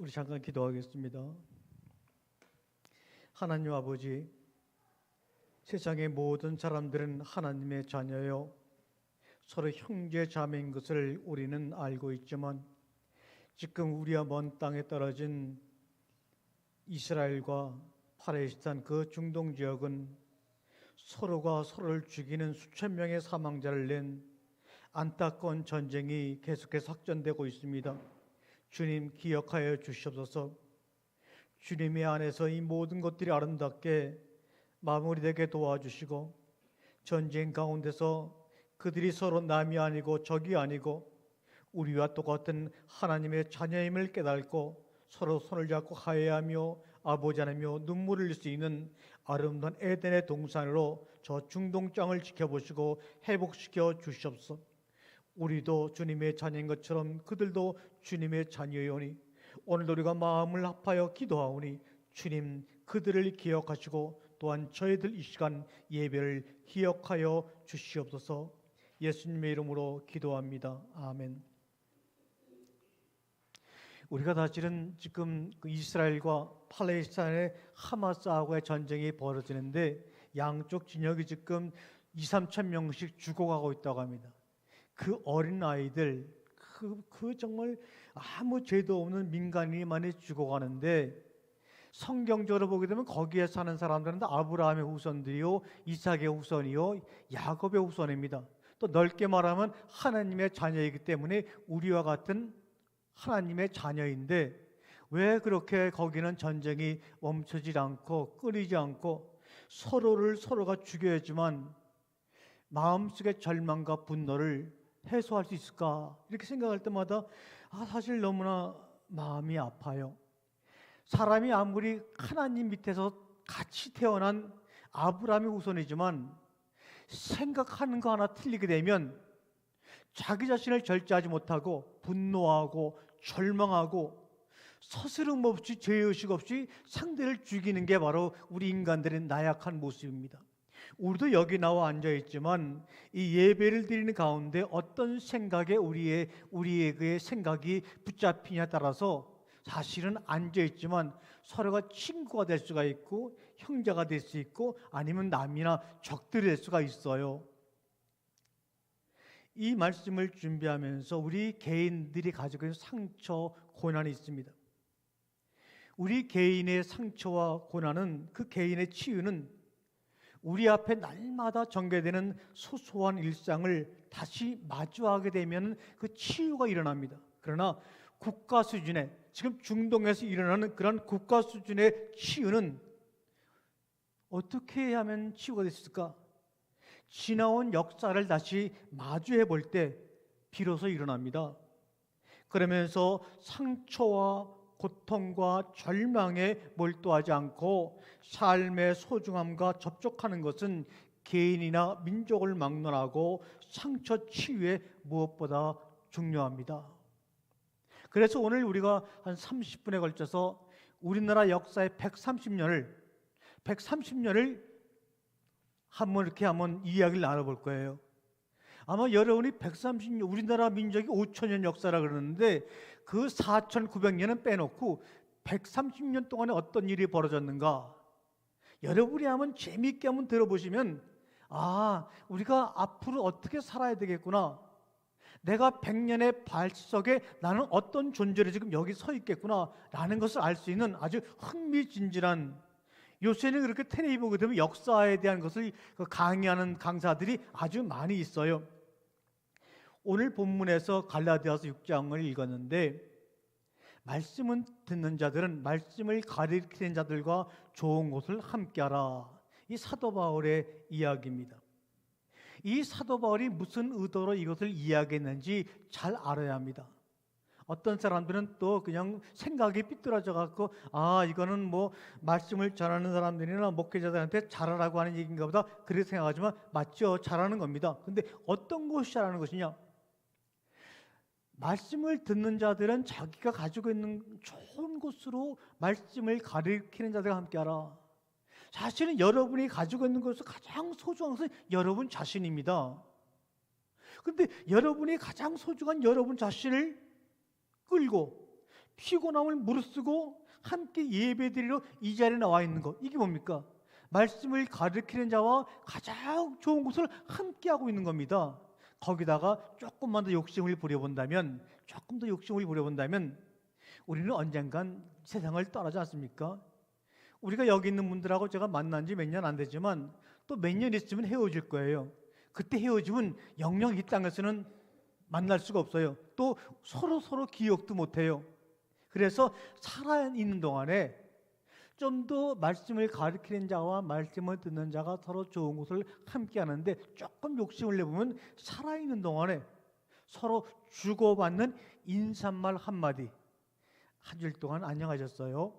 우리 잠깐 기도하겠습니다. 하나님 아버지, 세상의 모든 사람들은 하나님의 자녀요 서로 형제 자매인 것을 우리는 알고 있지만 지금 우리와 먼 땅에 떨어진 이스라엘과 팔레스타인 그 중동 지역은 서로가 서로를 죽이는 수천 명의 사망자를 낸 안타까운 전쟁이 계속해서 확전되고 있습니다. 주님 기억하여 주시옵소서. 주님의 안에서 이 모든 것들이 아름답게 마무리되게 도와주시고 전쟁 가운데서 그들이 서로 남이 아니고 적이 아니고 우리와 똑같은 하나님의 자녀임을 깨닫고 서로 손을 잡고 화해하며 아버지 하나며 눈물을 흘릴 수 있는 아름다운 에덴의 동산으로 저 중동 땅을 지켜보시고 회복시켜 주시옵소서. 우리도 주님의 자녀인 것처럼 그들도 주님의 자녀이오니 오늘도 우리가 마음을 합하여 기도하오니 주님 그들을 기억하시고 또한 저희들 이 시간 예배를 기억하여 주시옵소서. 예수님의 이름으로 기도합니다. 아멘. 우리가 사실은 지금 이스라엘과 팔레스타인의 하마스하고의 전쟁이 벌어지는데 양쪽 진영이 지금 2-3천 명씩 죽어가고 있다고 합니다. 그 어린 아이들, 그 정말 아무 죄도 없는 민간인이 많이 죽어가는데 성경적으로 보게 되면 거기에 사는 사람들은 다 아브라함의 후손들이요, 이삭의 후손이요, 야곱의 후손입니다. 또 넓게 말하면 하나님의 자녀이기 때문에 우리와 같은 하나님의 자녀인데 왜 그렇게 거기는 전쟁이 멈추지 않고 끊이지 않고 서로가 죽여야지만 마음속의 절망과 분노를 해소할 수 있을까 이렇게 생각할 때마다 사실 너무나 마음이 아파요. 사람이 아무리 하나님 밑에서 같이 태어난 아브라함의 후손이지만 생각하는 거 하나 틀리게 되면 자기 자신을 절제하지 못하고 분노하고 절망하고 서스름 없이 죄의식 없이 상대를 죽이는 게 바로 우리 인간들의 나약한 모습입니다. 우리도 여기 나와 앉아있지만 이 예배를 드리는 가운데 어떤 생각에 우리의 그 생각이 붙잡히냐에 따라서 사실은 앉아있지만 서로가 친구가 될 수가 있고 형제가 될 수 있고 아니면 남이나 적들이 될 수가 있어요. 이 말씀을 준비하면서 우리 개인들이 가지고 있는 상처, 고난이 있습니다. 우리 개인의 상처와 고난은 그 개인의 치유는 우리 앞에 날마다 전개되는 소소한 일상을 다시 마주하게 되면 그 치유가 일어납니다. 그러나 국가 수준의 지금 중동에서 일어나는 그런 국가 수준의 치유는 어떻게 하면 치유가 됐을까? 지나온 역사를 다시 마주해 볼 때 비로소 일어납니다. 그러면서 상처와 고통과 절망에 몰두하지 않고 삶의 소중함과 접촉하는 것은 개인이나 민족을 막론하고 상처 치유에 무엇보다 중요합니다. 그래서 오늘 우리가 한 30분에 걸쳐서 우리나라 역사의 130년을 한번 이야기를 나눠볼 거예요. 아마 여러분이 130년, 우리나라 민족이 5천년 역사라 그러는데 그 4,900년은 빼놓고 130년 동안에 어떤 일이 벌어졌는가? 여러분이 재미있게 한번 들어보시면 우리가 앞으로 어떻게 살아야 되겠구나. 내가 100년의 발 속에 나는 어떤 존재로 지금 여기 서 있겠구나 라는 것을 알 수 있는 아주 흥미진진한, 요새는 그렇게 텔레비 보게 되면 역사에 대한 것을 강의하는 강사들이 아주 많이 있어요. 오늘 본문에서 갈라디아서 6장을 읽었는데 말씀을 듣는 자들은 말씀을 가리키는 자들과 좋은 것을 함께하라. 이 사도 바울의 이야기입니다. 이 사도 바울이 무슨 의도로 이것을 이야기했는지 잘 알아야 합니다. 어떤 사람들은 또 그냥 생각이 삐뚤어져 갖고 이거는 말씀을 전하는 사람들이나 목회자들한테 잘하라고 하는 얘기인가 보다 그렇게 생각하지만 맞죠, 잘하는 겁니다. 근데 어떤 것이 잘하는 것이냐? 말씀을 듣는 자들은 자기가 가지고 있는 좋은 것으로 말씀을 가리키는 자들과 함께하라. 사실은 여러분이 가지고 있는 것에서 가장 소중한 것은 여러분 자신입니다. 그런데 여러분이 가장 소중한 여러분 자신을 끌고 피곤함을 무릅쓰고 함께 예배드리러 이 자리에 나와 있는 것, 이게 뭡니까? 말씀을 가르치는 자와 가장 좋은 것을 함께 하고 있는 겁니다. 거기다가 조금만 더 욕심을 부려본다면, 우리는 언젠간 세상을 떠나지 않습니까? 우리가 여기 있는 분들하고 제가 만난 지 몇 년 안 되지만 또 몇 년 있으면 헤어질 거예요. 그때 헤어지면 영영 이 땅에서는 만날 수가 없어요. 또 서로 기억도 못해요. 그래서 살아있는 동안에 좀 더 말씀을 가르치는 자와 말씀을 듣는 자가 서로 좋은 것을 함께 하는데 조금 욕심을 내보면 살아있는 동안에 서로 주고받는 인사말 한마디, 한 줄 동안 안녕하셨어요?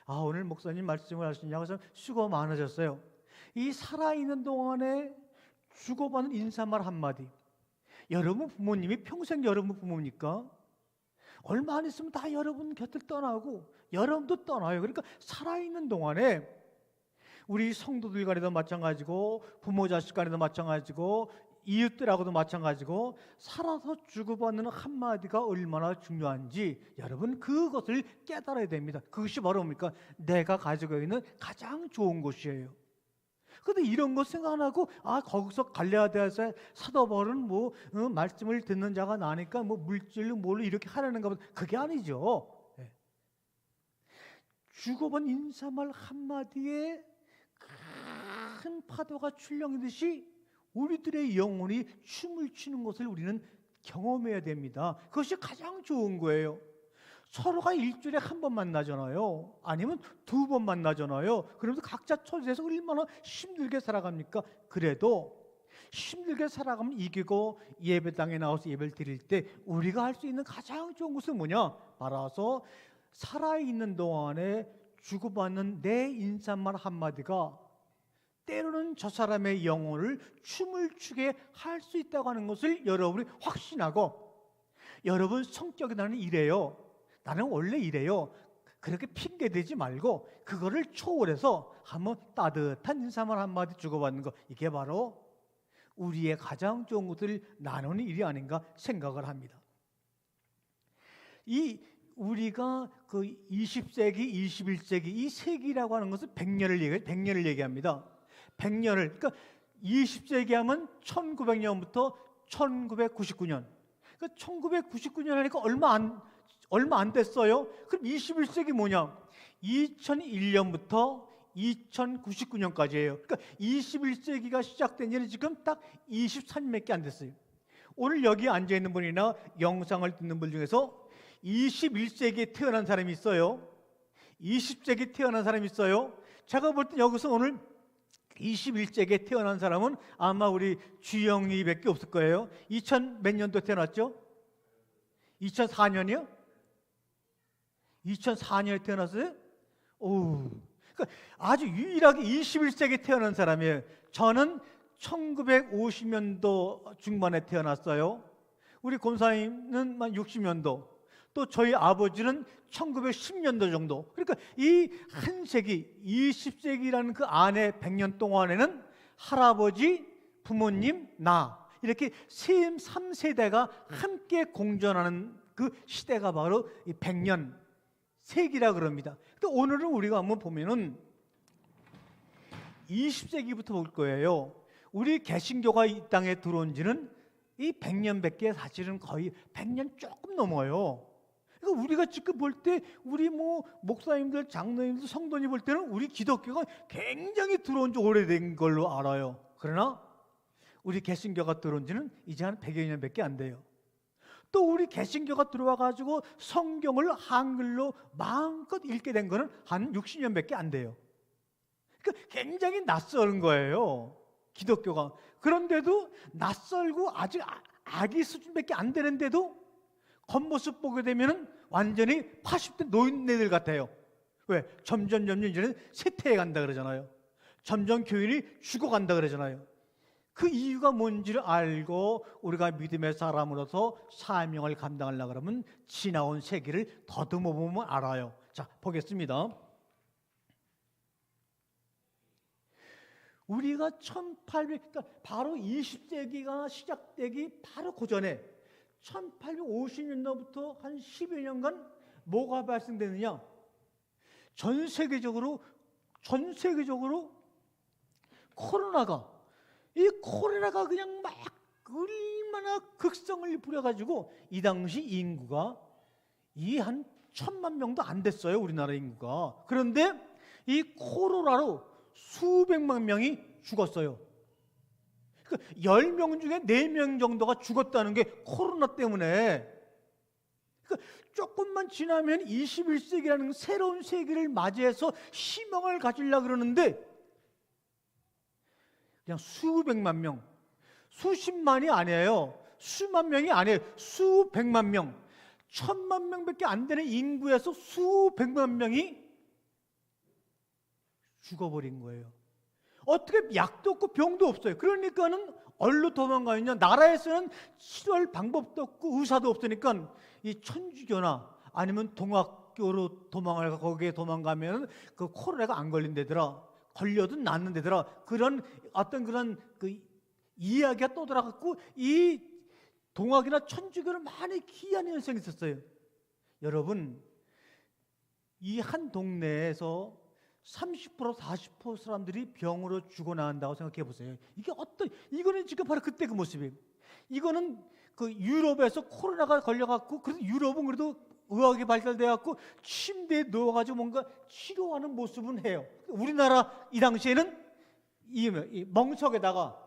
오늘 목사님 말씀을 하시냐고 해서 수고 많으셨어요. 이 살아있는 동안에 주고받는 인사말 한마디. 여러분 부모님이 평생 여러분 부모입니까? 얼마 안 있으면 다 여러분 곁을 떠나고 여러분도 떠나요. 그러니까 살아있는 동안에 우리 성도들 간에도 마찬가지고 부모 자식 간에도 마찬가지고 이웃들하고도 마찬가지고 살아서 주고받는 한마디가 얼마나 중요한지 여러분 그것을 깨달아야 됩니다. 그것이 바로 뭡니까? 내가 가지고 있는 가장 좋은 것이에요. 그런데 이런 거 생각 안 하고 거기서 갈레아디아서 사도 바울은 말씀을 듣는 자가 나니까 물질로 뭘로 이렇게 하려는가 보다. 그게 아니죠. 주고받은 인사말 한마디에 큰 파도가 출렁이듯이 우리들의 영혼이 춤을 추는 것을 우리는 경험해야 됩니다. 그것이 가장 좋은 거예요. 서로가 일주일에 한 번 만나잖아요. 아니면 두 번 만나잖아요. 그러면서 각자 처지에서 얼마나 힘들게 살아갑니까? 그래도 힘들게 살아가면 이기고 예배당에 나와서 예배를 드릴 때 우리가 할 수 있는 가장 좋은 것은 뭐냐? 말아서 살아있는 동안에 주고받는 내 인사말 한마디가 때로는 저 사람의 영혼을 춤을 추게 할 수 있다고 하는 것을 여러분이 확신하고, 여러분 성격이 나는 이래요, 나는 원래 이래요, 그렇게 핑계대지 말고 그거를 초월해서 한번 따뜻한 인사말 한마디 주고받는 것, 이게 바로 우리의 가장 좋은 것을 나누는 일이 아닌가 생각을 합니다. 우리가 그 20세기, 21세기 이 세기라고 하는 것은 100년을 얘기합니다. 100년을, 그러니까 20세기 하면 1900년부터 1999년. 그러니까 1999년 하니까 얼마 안 됐어요. 그럼 21세기 뭐냐? 2001년부터 2099년까지예요. 그러니까 21세기가 시작된 지는 지금 딱 23년밖에 안 됐어요. 오늘 여기 앉아 있는 분이나 영상을 듣는 분 중에서 21세기에 태어난 사람이 있어요. 20세기에 태어난 사람이 있어요. 제가 볼 때 여기서 오늘 21세기에 태어난 사람은 아마 우리 주영이밖에 없을 거예요. 2000 몇 년도 태어났죠? 2004년이요? 2004년에 태어났어요? 그러니까 아주 유일하게 21세기에 태어난 사람이에요. 저는 1950년도 중반에 태어났어요. 우리 권사님은 60년도, 또 저희 아버지는 1910년도 정도. 그러니까 이 한 세기, 20세기라는 그 안에 100년 동안에는 할아버지, 부모님, 나 이렇게 3세대가 함께 공존하는 그 시대가 바로 이 100년 세기라 그럽니다. 근데 오늘은 우리가 한번 보면은 20세기부터 볼 거예요. 우리 개신교가 이 땅에 들어온 지는 이 100년밖에 사실은 거의 100년 조금 넘어요. 그러니까 우리가 지금 볼 때 우리 목사님들, 장로님들, 성도님 볼 때는 우리 기독교가 굉장히 들어온 지 오래된 걸로 알아요. 그러나 우리 개신교가 들어온 지는 이제 한 100여 년밖에 안 돼요. 또 우리 개신교가 들어와 가지고 성경을 한글로 마음껏 읽게 된 거는 한 60년밖에 안 돼요. 그러니까 굉장히 낯설은 거예요, 기독교가. 그런데도 낯설고 아직 아기 수준밖에 안 되는데도 겉모습 보게 되면 완전히 80대 노인네들 같아요. 왜? 점점 이제는 쇠퇴해 간다 그러잖아요. 점점 교인이 죽어간다 그러잖아요. 그 이유가 뭔지를 알고 우리가 믿음의 사람으로서 사명을 감당하려고 그러면 지나온 세기를 더듬어 보면 알아요. 자, 보겠습니다. 우리가 1800, 그러니까 바로 20세기가 시작되기 바로 그 전에 1850년도부터 한 10여 년간 뭐가 발생되느냐? 전 세계적으로 코로나가 그냥 막 얼마나 극성을 부려가지고 이 당시 인구가 이 한 1,000만 명도 안 됐어요, 우리나라 인구가. 그런데 이 코로나로 수백만 명이 죽었어요. 그러니까 10명 중에 4명 정도가 죽었다는 게 코로나 때문에. 그러니까 조금만 지나면 21세기라는 새로운 세기를 맞이해서 희망을 가지려고 그러는데 그냥 수백만 명, 수십만이 아니에요. 수만 명이 아니에요. 수백만 명, 1,000만 명밖에 안 되는 인구에서 수백만 명이 죽어버린 거예요. 어떻게 약도 없고 병도 없어요. 그러니까는 어디로 도망가느냐? 나라에서는 치료할 방법도 없고 의사도 없으니까 이 천주교나 아니면 동학교로 거기에 도망가면 그 코로나가 안 걸린다더라. 걸려도 낫는다더라. 그런 그 이야기가 떠들어갖고 이 동학이나 천주교는 많이 기이한 현상이 있었어요. 여러분, 이 한 동네에서 30% 40% 사람들이 병으로 죽어나간다고 생각해 보세요. 이거는 지금 바로 그때 그 모습이에요. 이거는 그 유럽에서 코로나가 걸려갖고, 그래도 유럽은 그래도 의학이 발달돼갖고 침대에 누워가지고 뭔가 치료하는 모습은 해요. 우리나라 이 당시에는 이 멍석에다가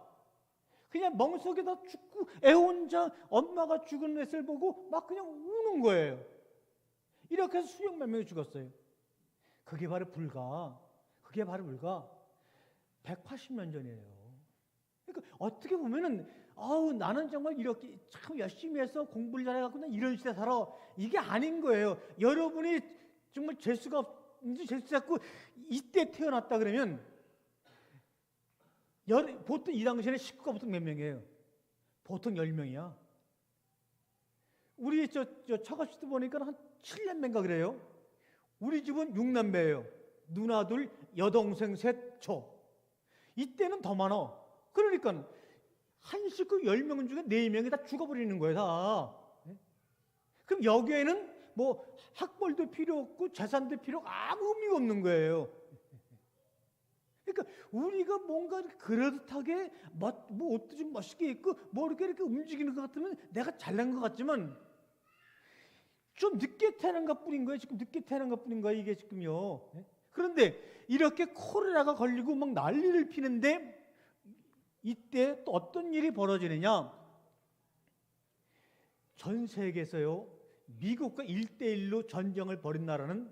그냥 멍석에다 죽고 애혼자 엄마가 죽은 애를 보고 막 그냥 우는 거예요. 이렇게 해서 수백만 명이 죽었어요. 그게 바로 불과 180년 전이에요. 그러니까 어떻게 보면은 나는 정말 이렇게 참 열심히 해서 공부를 잘해갖고 난 이런 시대 살아. 이게 아닌 거예요. 여러분이 정말 재수가 없고 이때 태어났다 그러면 보통 이 당시에는 식구가 보통 몇 명이에요? 보통 10명이야. 우리 처가집 때 보니까 한 7남매인가 그래요. 우리 집은 6남매예요. 누나 둘, 여동생 셋, 저. 이때는 더 많아. 그러니까 한 식구 10명 중에 4명이 다 죽어버리는 거예요, 다. 그럼 여기에는 뭐 학벌도 필요 없고 재산도 필요 없고 아무 의미가 없는 거예요. 그러니까 우리가 뭔가 그럴듯하게 뭐 옷도 좀 멋있게 입고 뭐 이렇게 움직이는 것 같으면 내가 잘난 것 같지만 좀 늦게 태어난 것 뿐인 거예요. 지금 늦게 태어난 것 뿐인 거예요, 이게 지금요. 그런데 이렇게 코로나가 걸리고 막 난리를 피는데 이때 또 어떤 일이 벌어지느냐? 전 세계에서요, 미국과 1대1로 전쟁을 벌인 나라는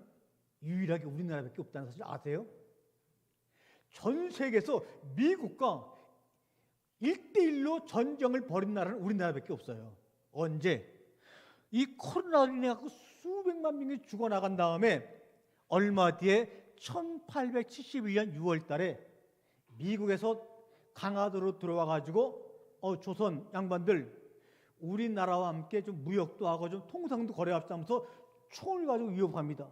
유일하게 우리나라밖에 없다는 사실 아세요? 전 세계에서 미국과 1대1로 전쟁을 벌인 나라는 우리나라밖에 없어요. 언제? 이 코로나로 인해 갖고 수백만 명이 죽어나간 다음에 얼마 뒤에 1871년 6월 달에 미국에서 강화도로 들어와 가지고 조선 양반들 우리나라와 함께 좀 무역도 하고 좀 통상도 거래합시다 하면서 총을 가지고 위협합니다.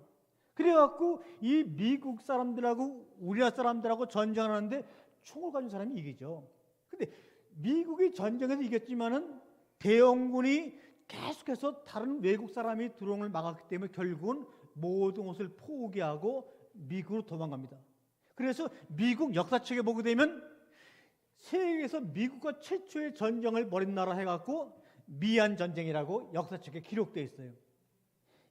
그래갖고 이 미국 사람들하고 우리나라 사람들하고 전쟁을 하는데 총을 가진 사람이 이기죠. 근데 미국이 전쟁에서 이겼지만은 대영군이 계속해서 다른 외국 사람이 들어오는 걸 막았기 때문에 결국은 모든 것을 포기하고 미국으로 도망갑니다. 그래서 미국 역사책에 보게 되면 세계에서 미국과 최초의 전쟁을 벌인 나라 해갖고 미안 전쟁이라고 역사책에 기록되어 있어요.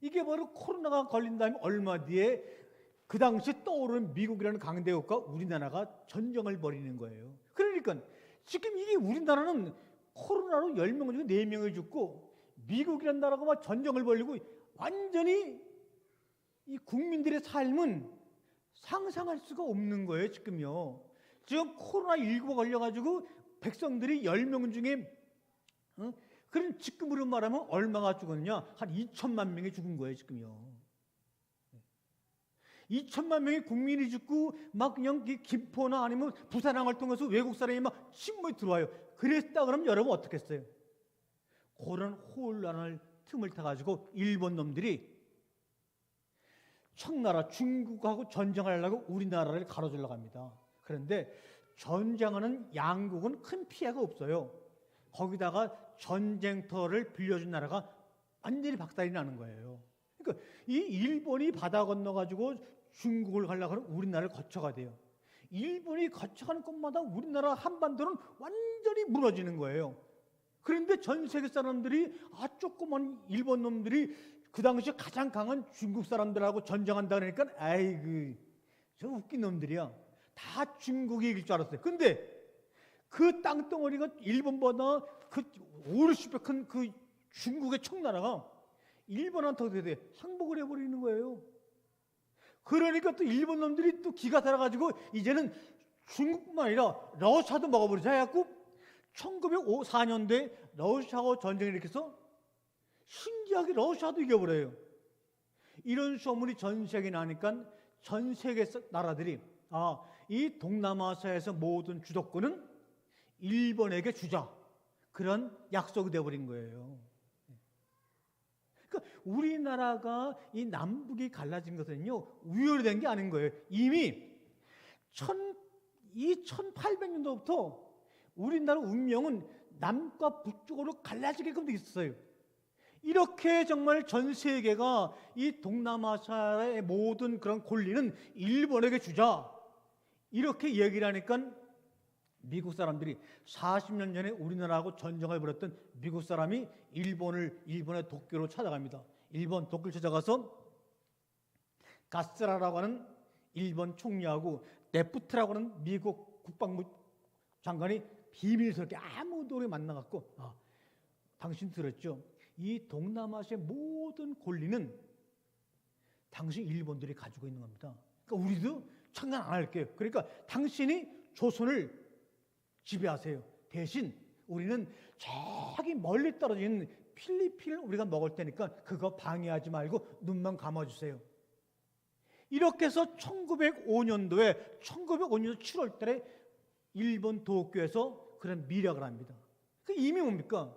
이게 바로 코로나가 걸린 다음에 얼마 뒤에 그 당시 떠오르는 미국이라는 강대국과 우리나라가 전쟁을 벌이는 거예요. 그러니까 지금 이게 우리나라는 코로나로 10명 중에 4명이 죽고 미국이라는 나라가 막 전쟁을 벌이고 완전히 이 국민들의 삶은 상상할 수가 없는 거예요, 지금요. 지금 코로나19가 걸려가지고 백성들이 10명 중에 그런 지금으로 말하면 얼마가 죽었냐? 한 2천만 명이 죽은 거예요, 지금요. 2천만 명의 국민이 죽고 막 그냥 김포나 아니면 부산항을 통해서 외국 사람이 막 침몰이 들어와요. 그랬다 그러면 여러분 어떻게 했어요? 그런 혼란을 틈을 타가지고 일본 놈들이 청나라 중국하고 전쟁하려고 우리나라를 가로질러 갑니다. 그런데 전쟁하는 양국은 큰 피해가 없어요. 거기다가 전쟁터를 빌려준 나라가 완전히 박살이 나는 거예요. 그러니까 이 일본이 바다 건너가지고 중국을 가려고 하면 우리나라를 거쳐가 돼요. 일본이 거쳐가는 곳마다 우리나라 한반도는 완전히 무너지는 거예요. 그런데 전 세계 사람들이 조그만 일본 놈들이 그 당시에 가장 강한 중국 사람들하고 전쟁한다 그러니까 아이고 저 웃긴 놈들이야. 다 중국이 이길 줄 알았어요. 근데 그 땅덩어리가 일본보다 그 50배 큰 그 중국의 청나라가 일본한테 어떻게 돼? 항복을 해버리는 거예요. 그러니까 또 일본 놈들이 또 기가 살아가지고 이제는 중국뿐만 아니라 러시아도 먹어버리자 해갖고 1904년도에 러시아하고 전쟁을 일으켜서 신기하게 러시아도 이겨버려요. 이런 소문이 전 세계에 나니까 전 세계 나라들이 이 동남아시아에서 모든 주도권은 일본에게 주자. 그런 약속이 되어버린 거예요. 그러니까 우리나라가 이 남북이 갈라진 것은요 우연히 된 게 아닌 거예요. 이미 1800년도부터 우리나라 운명은 남과 북쪽으로 갈라지게끔 돼 있었어요. 이렇게 정말 전 세계가 이 동남아시아의 모든 그런 권리는 일본에게 주자 이렇게 얘기를 하니까 미국 사람들이 40년 전에 우리나라하고 전쟁을 벌였던 미국 사람이 일본의 도쿄로 찾아갑니다. 일본 도쿄를 찾아가서 가스라라고 하는 일본 총리하고 네프트라고 하는 미국 국방부 장관이 비밀스럽게 아무도 만나갖고 당신 들었죠? 이 동남아시아의 모든 권리는 당신 일본들이 가지고 있는 겁니다. 그러니까 우리도 참관 안 할게요. 그러니까 당신이 조선을 지배하세요. 대신 우리는 저기 멀리 떨어진 필리핀을 우리가 먹을 테니까 그거 방해하지 말고 눈만 감아주세요. 이렇게 해서 1905년도 7월 달에 일본 도쿄에서 그런 미략을 합니다. 그 이미 뭡니까?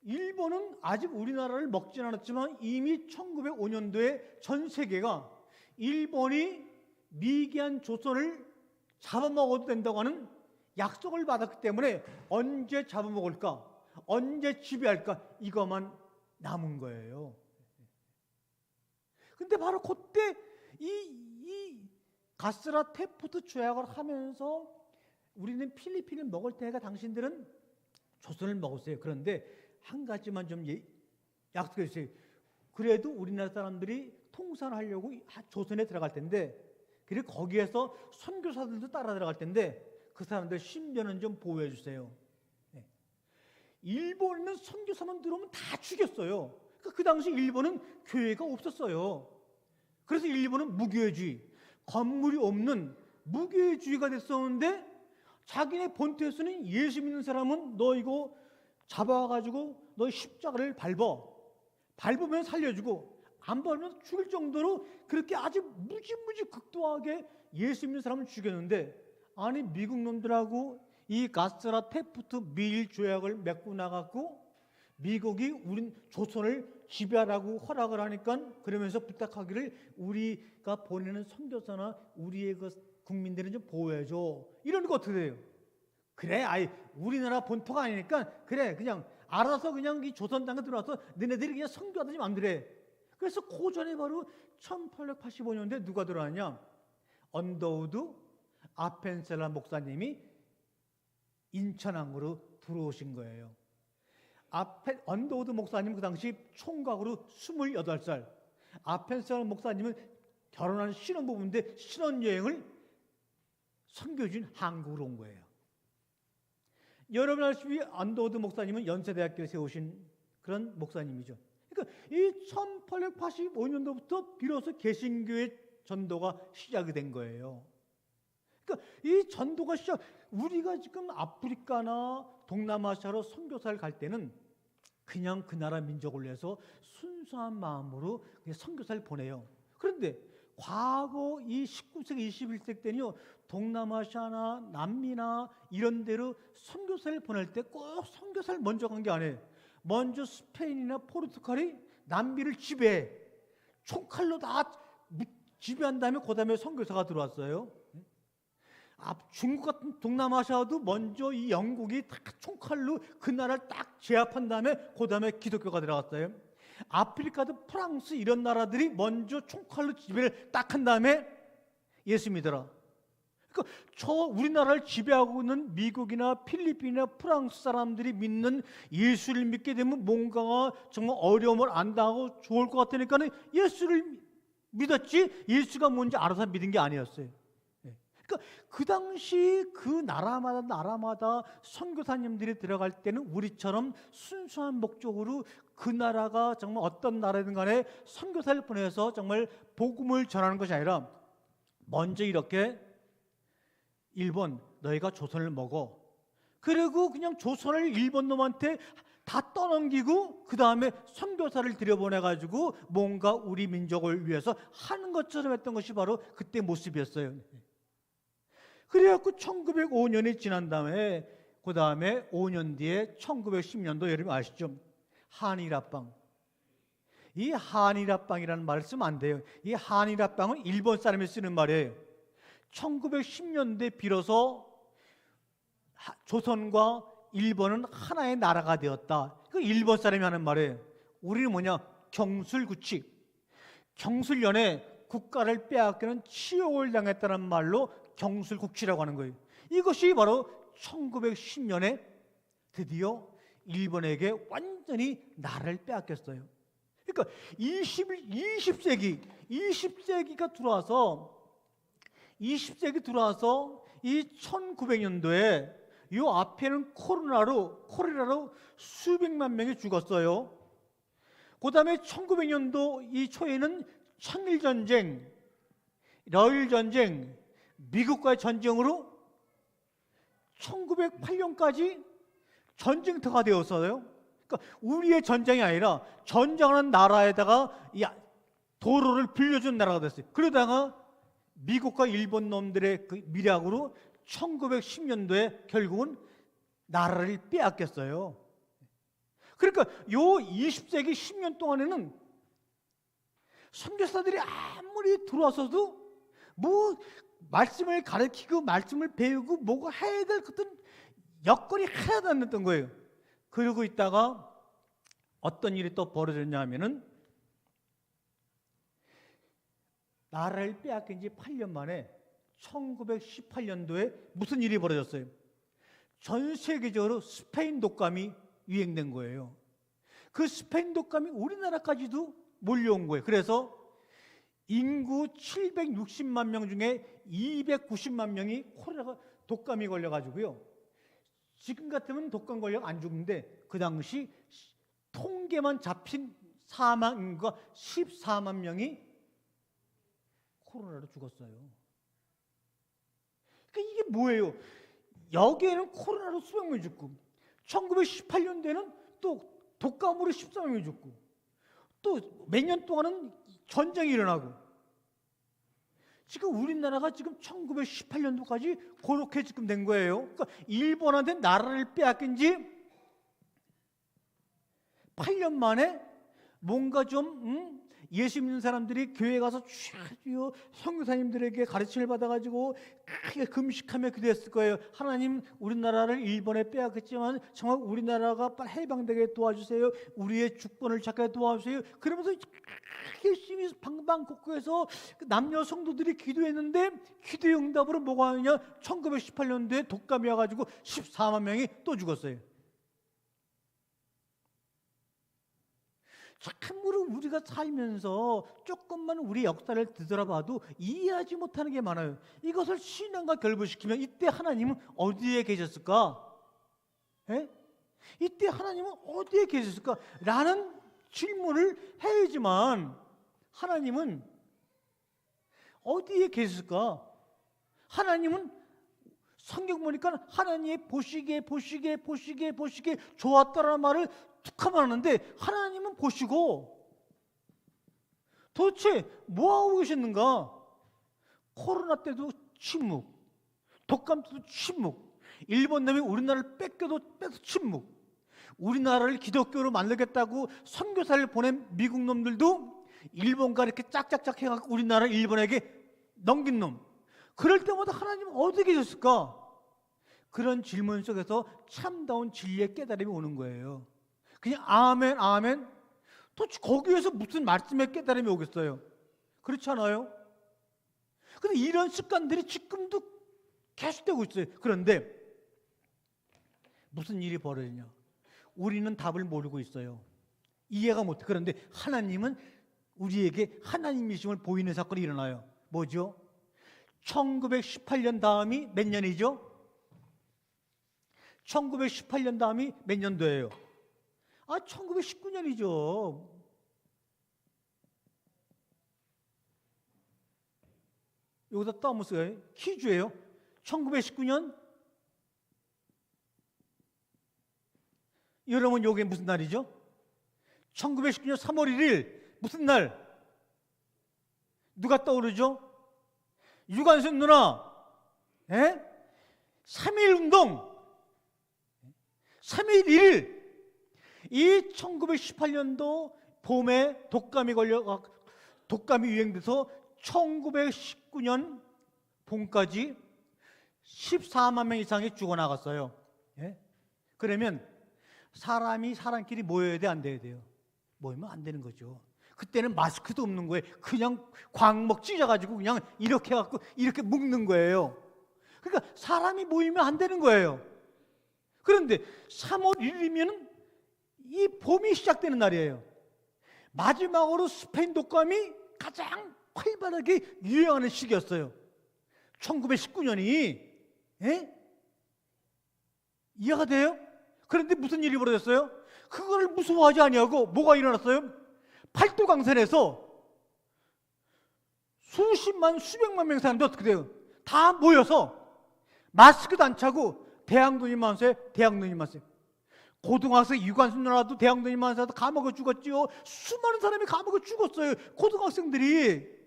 일본은 아직 우리나라를 먹진 않았지만 이미 1905년도에 전 세계가 일본이 미개한 조선을 잡아먹어도 된다고 하는 약속을 받았기 때문에 언제 잡아먹을까? 언제 지배할까? 이것만 남은 거예요. 근데 바로 그때 이 가스라 테프트 조약을 하면서 우리는 필리핀을 먹을 테니까 당신들은 조선을 먹었어요. 그런데 한 가지만 좀 약속해 주세요. 그래도 우리나라 사람들이 통산하려고 조선에 들어갈 텐데 그리고 거기에서 선교사들도 따라 들어갈 텐데 그 사람들 신변은 좀 보호해 주세요. 일본은 선교사만 들어오면 다 죽였어요. 그 당시 일본은 교회가 없었어요. 그래서 일본은 무교회주의, 건물이 없는 무교회주의가 됐었는데 자기네 본토에서는 예수 믿는 사람은 너 이거 잡아가지고 너 십자가를 밟으면 살려주고 안 밟으면 죽을 정도로 그렇게 아주 무지무지 극도하게 예수 믿는 사람을 죽였는데 아니 미국 놈들하고 이 가스라 테프트 미일 조약을 맺고 나갔고 미국이 우린 조선을 지배하라고 허락을 하니까 그러면서 부탁하기를 우리가 보내는 선교사나 우리의 그 국민들은 좀 보호해줘. 이런 거 어떻게 돼요? 그래, 우리나라 본토가 아니니까 그래 그냥 알아서 그냥 이 조선 땅에 들어와서 너네들이 그냥 선교하든지 마음대로 해. 그래서 그 전에 바로 1885년도에 누가 들어왔냐? 언더우드 아펜셀라 목사님이 인천항으로 들어오신 거예요. 언더우드 목사님 그 당시 총각으로 28살. 아펜셀라 목사님은 결혼한 신혼부부인데 신혼여행을 선교진 한국으로 온 거예요. 여러분 아시다시피 언더우드 목사님은 연세대학교에 세우신 그런 목사님이죠. 그러니까 이 1885년도부터 비로소 개신교의 전도가 시작이 된 거예요. 그러니까 이 전도가 우리가 지금 아프리카나 동남아시아로 선교사를 갈 때는 그냥 그 나라 민족을 위해서 순수한 마음으로 그냥 선교사를 보내요. 그런데 과거 이 19세기, 21세기 때는요, 동남아시아나 남미나 이런 데로 선교사를 보낼 때 꼭 선교사를 먼저 간 게 아니에요. 먼저 스페인이나 포르투갈이 남미를 지배해. 총칼로 다 지배한 다음에 그 다음에 선교사가 들어왔어요. 중국 같은 동남아시아도 먼저 이 영국이 다 총칼로 그 나라를 딱 제압한 다음에 그 다음에 기독교가 들어갔어요. 아프리카도 프랑스 이런 나라들이 먼저 총칼로 지배를 딱 한 다음에 예수 믿어라. 그러니까 우리나라를 지배하고 있는 미국이나 필리핀이나 프랑스 사람들이 믿는 예수를 믿게 되면 뭔가 정말 어려움을 안 당하고 좋을 것 같으니까는 예수를 믿었지, 예수가 뭔지 알아서 믿은 게 아니었어요. 그러니까 그 당시 그 나라마다 선교사님들이 들어갈 때는 우리처럼 순수한 목적으로 그 나라가 정말 어떤 나라든 간에 선교사를 보내서 정말 복음을 전하는 것이 아니라 먼저 이렇게 일본 너희가 조선을 먹어, 그리고 그냥 조선을 일본 놈한테 다 떠넘기고 그 다음에 선교사를 들여보내가지고 뭔가 우리 민족을 위해서 하는 것처럼 했던 것이 바로 그때 모습이었어요. 그래갖고 1905년이 지난 다음에 그 다음에 5년 뒤에 1910년도 여러분 아시죠? 한일합방. 이 한일합방이라는 말을 쓰면 안 돼요. 이 한일합방은 일본 사람이 쓰는 말이에요. 1910년대 비로소 조선과 일본은 하나의 나라가 되었다. 그 일본 사람이 하는 말이에요. 우리는 뭐냐? 경술구치. 경술련에 국가를 빼앗기는 치욕을 당했다는 말로 경술국치라고 하는 거예요. 이것이 바로 1910년에 드디어 일본에게 완전히 나라를 빼앗겼어요. 그러니까 20세기가 들어와서 이 1900년도에 이 앞에는 콜레라로 수백만 명이 죽었어요. 그 다음에 1900년도 이 초에는 청일전쟁, 러일전쟁, 미국과의 전쟁으로 1908년까지 전쟁터가 되었어요. 그러니까 우리의 전쟁이 아니라 전쟁하는 나라에다가 도로를 빌려준 나라가 됐어요. 그러다가 미국과 일본 놈들의 그 미략으로 1910년도에 결국은 나라를 빼앗겼어요. 그러니까 요 20세기 10년 동안에는 선교사들이 아무리 들어와서도 뭐 말씀을 가르치고 말씀을 배우고 뭐가 해야 될 것은 여건이 하나도 안 됐던 거예요. 그러고 있다가 어떤 일이 또 벌어졌냐 하면은 나라를 빼앗긴 지 8년 만에 1918년도에 무슨 일이 벌어졌어요? 전 세계적으로 스페인 독감이 유행된 거예요. 그 스페인 독감이 우리나라까지도 몰려온 거예요. 그래서 인구 760만 명 중에 290만 명이 콜레라 독감이 걸려가지고요. 지금 같으면 독감 걸려 안 죽는데 그 당시 통계만 잡힌 사망 인구가 14만 명이 코로나로 죽었어요. 그러니까 이게 뭐예요? 여기에는 코로나로 수백 명이 죽고 1918년도에는 또 독감으로 14명이 죽고 또 몇 년 동안은 전쟁이 일어나고 지금 우리나라가 지금 1918년도까지 그렇게 지금 된 거예요. 그러니까 일본한테 나라를 빼앗긴 지 8년 만에 뭔가 좀 예수 믿는 사람들이 교회 가서 쫙 선교사님들에게 가르침을 받아가지고 크게 금식하며 기도했을 거예요. 하나님, 우리나라를 일본에 빼앗겼지만 정말 우리나라가 해방되게 도와주세요. 우리의 주권을 찾게 도와주세요. 그러면서 열심히 방방곡곡해서 남녀 성도들이 기도했는데 기도의 응답으로 뭐가 하느냐? 1918년도에 독감이 와가지고 14만 명이 또 죽었어요. 참으로 우리가 살면서 조금만 우리 역사를 뒤돌아봐도 이해하지 못하는 게 많아요. 이것을 신앙과 결부시키면 이때 하나님은 어디에 계셨을까? 에? 이때 하나님은 어디에 계셨을까? 라는 질문을 해야지만 하나님은 어디에 계셨을까? 하나님은 성경 보니까 하나님의 보시기에 좋았다라는 말을 툭 하면 하는데 하나님은 보시고 도대체 뭐하고 계셨는가? 코로나 때도 침묵, 독감 때도 침묵, 일본 놈이 우리나라를 빼서 침묵, 우리나라를 기독교로 만들겠다고 선교사를 보낸 미국 놈들도 일본과 이렇게 짝짝짝 해갖고 우리나라를 일본에게 넘긴 놈. 그럴 때마다 하나님은 어디 계셨을까? 그런 질문 속에서 참다운 진리의 깨달음이 오는 거예요. 그냥 아멘 도대체 거기에서 무슨 말씀의 깨달음이 오겠어요? 그렇지 않아요? 근데 이런 습관들이 지금도 계속되고 있어요. 그런데 무슨 일이 벌어지냐? 우리는 답을 모르고 있어요. 이해가 못해. 그런데 하나님은 우리에게 하나님이심을 보이는 사건이 일어나요. 뭐죠? 1918년 다음이 몇 년이죠? 1918년 다음이 몇 년도예요? 1919년이죠. 여기다 떠무스가요. 퀴즈예요. 1919년. 여러분, 요게 무슨 날이죠? 1919년 3월 1일 무슨 날? 누가 떠오르죠? 유관순 누나. 3.1운동 3월 1일. 이 1918년도 봄에 독감이 유행돼서 1919년 봄까지 14만 명 이상이 죽어나갔어요. 그러면 사람이 사람끼리 모여야 돼, 안 돼야 돼요? 모이면 안 되는 거죠. 그때는 마스크도 없는 거예요. 그냥 광목 찢어가지고 그냥 이렇게 해갖고 이렇게 묶는 거예요. 그러니까 사람이 모이면 안 되는 거예요. 그런데 3월 1일이면 이 봄이 시작되는 날이에요. 마지막으로 스페인 독감이 가장 활발하게 유행하는 시기였어요. 1919년이. 이해가 돼요? 그런데 무슨 일이 벌어졌어요? 그걸 무서워하지 아니하고 뭐가 일어났어요? 팔도 강산에서 수십만 수백만 명의 사람들이 어떻게 돼요? 다 모여서 마스크도 안 차고 대학누님 만세, 대학누님 만세. 고등학생 유관순 누나도 대학누님 만세도 감옥에 죽었지요. 수많은 사람이 감옥에 죽었어요. 고등학생들이.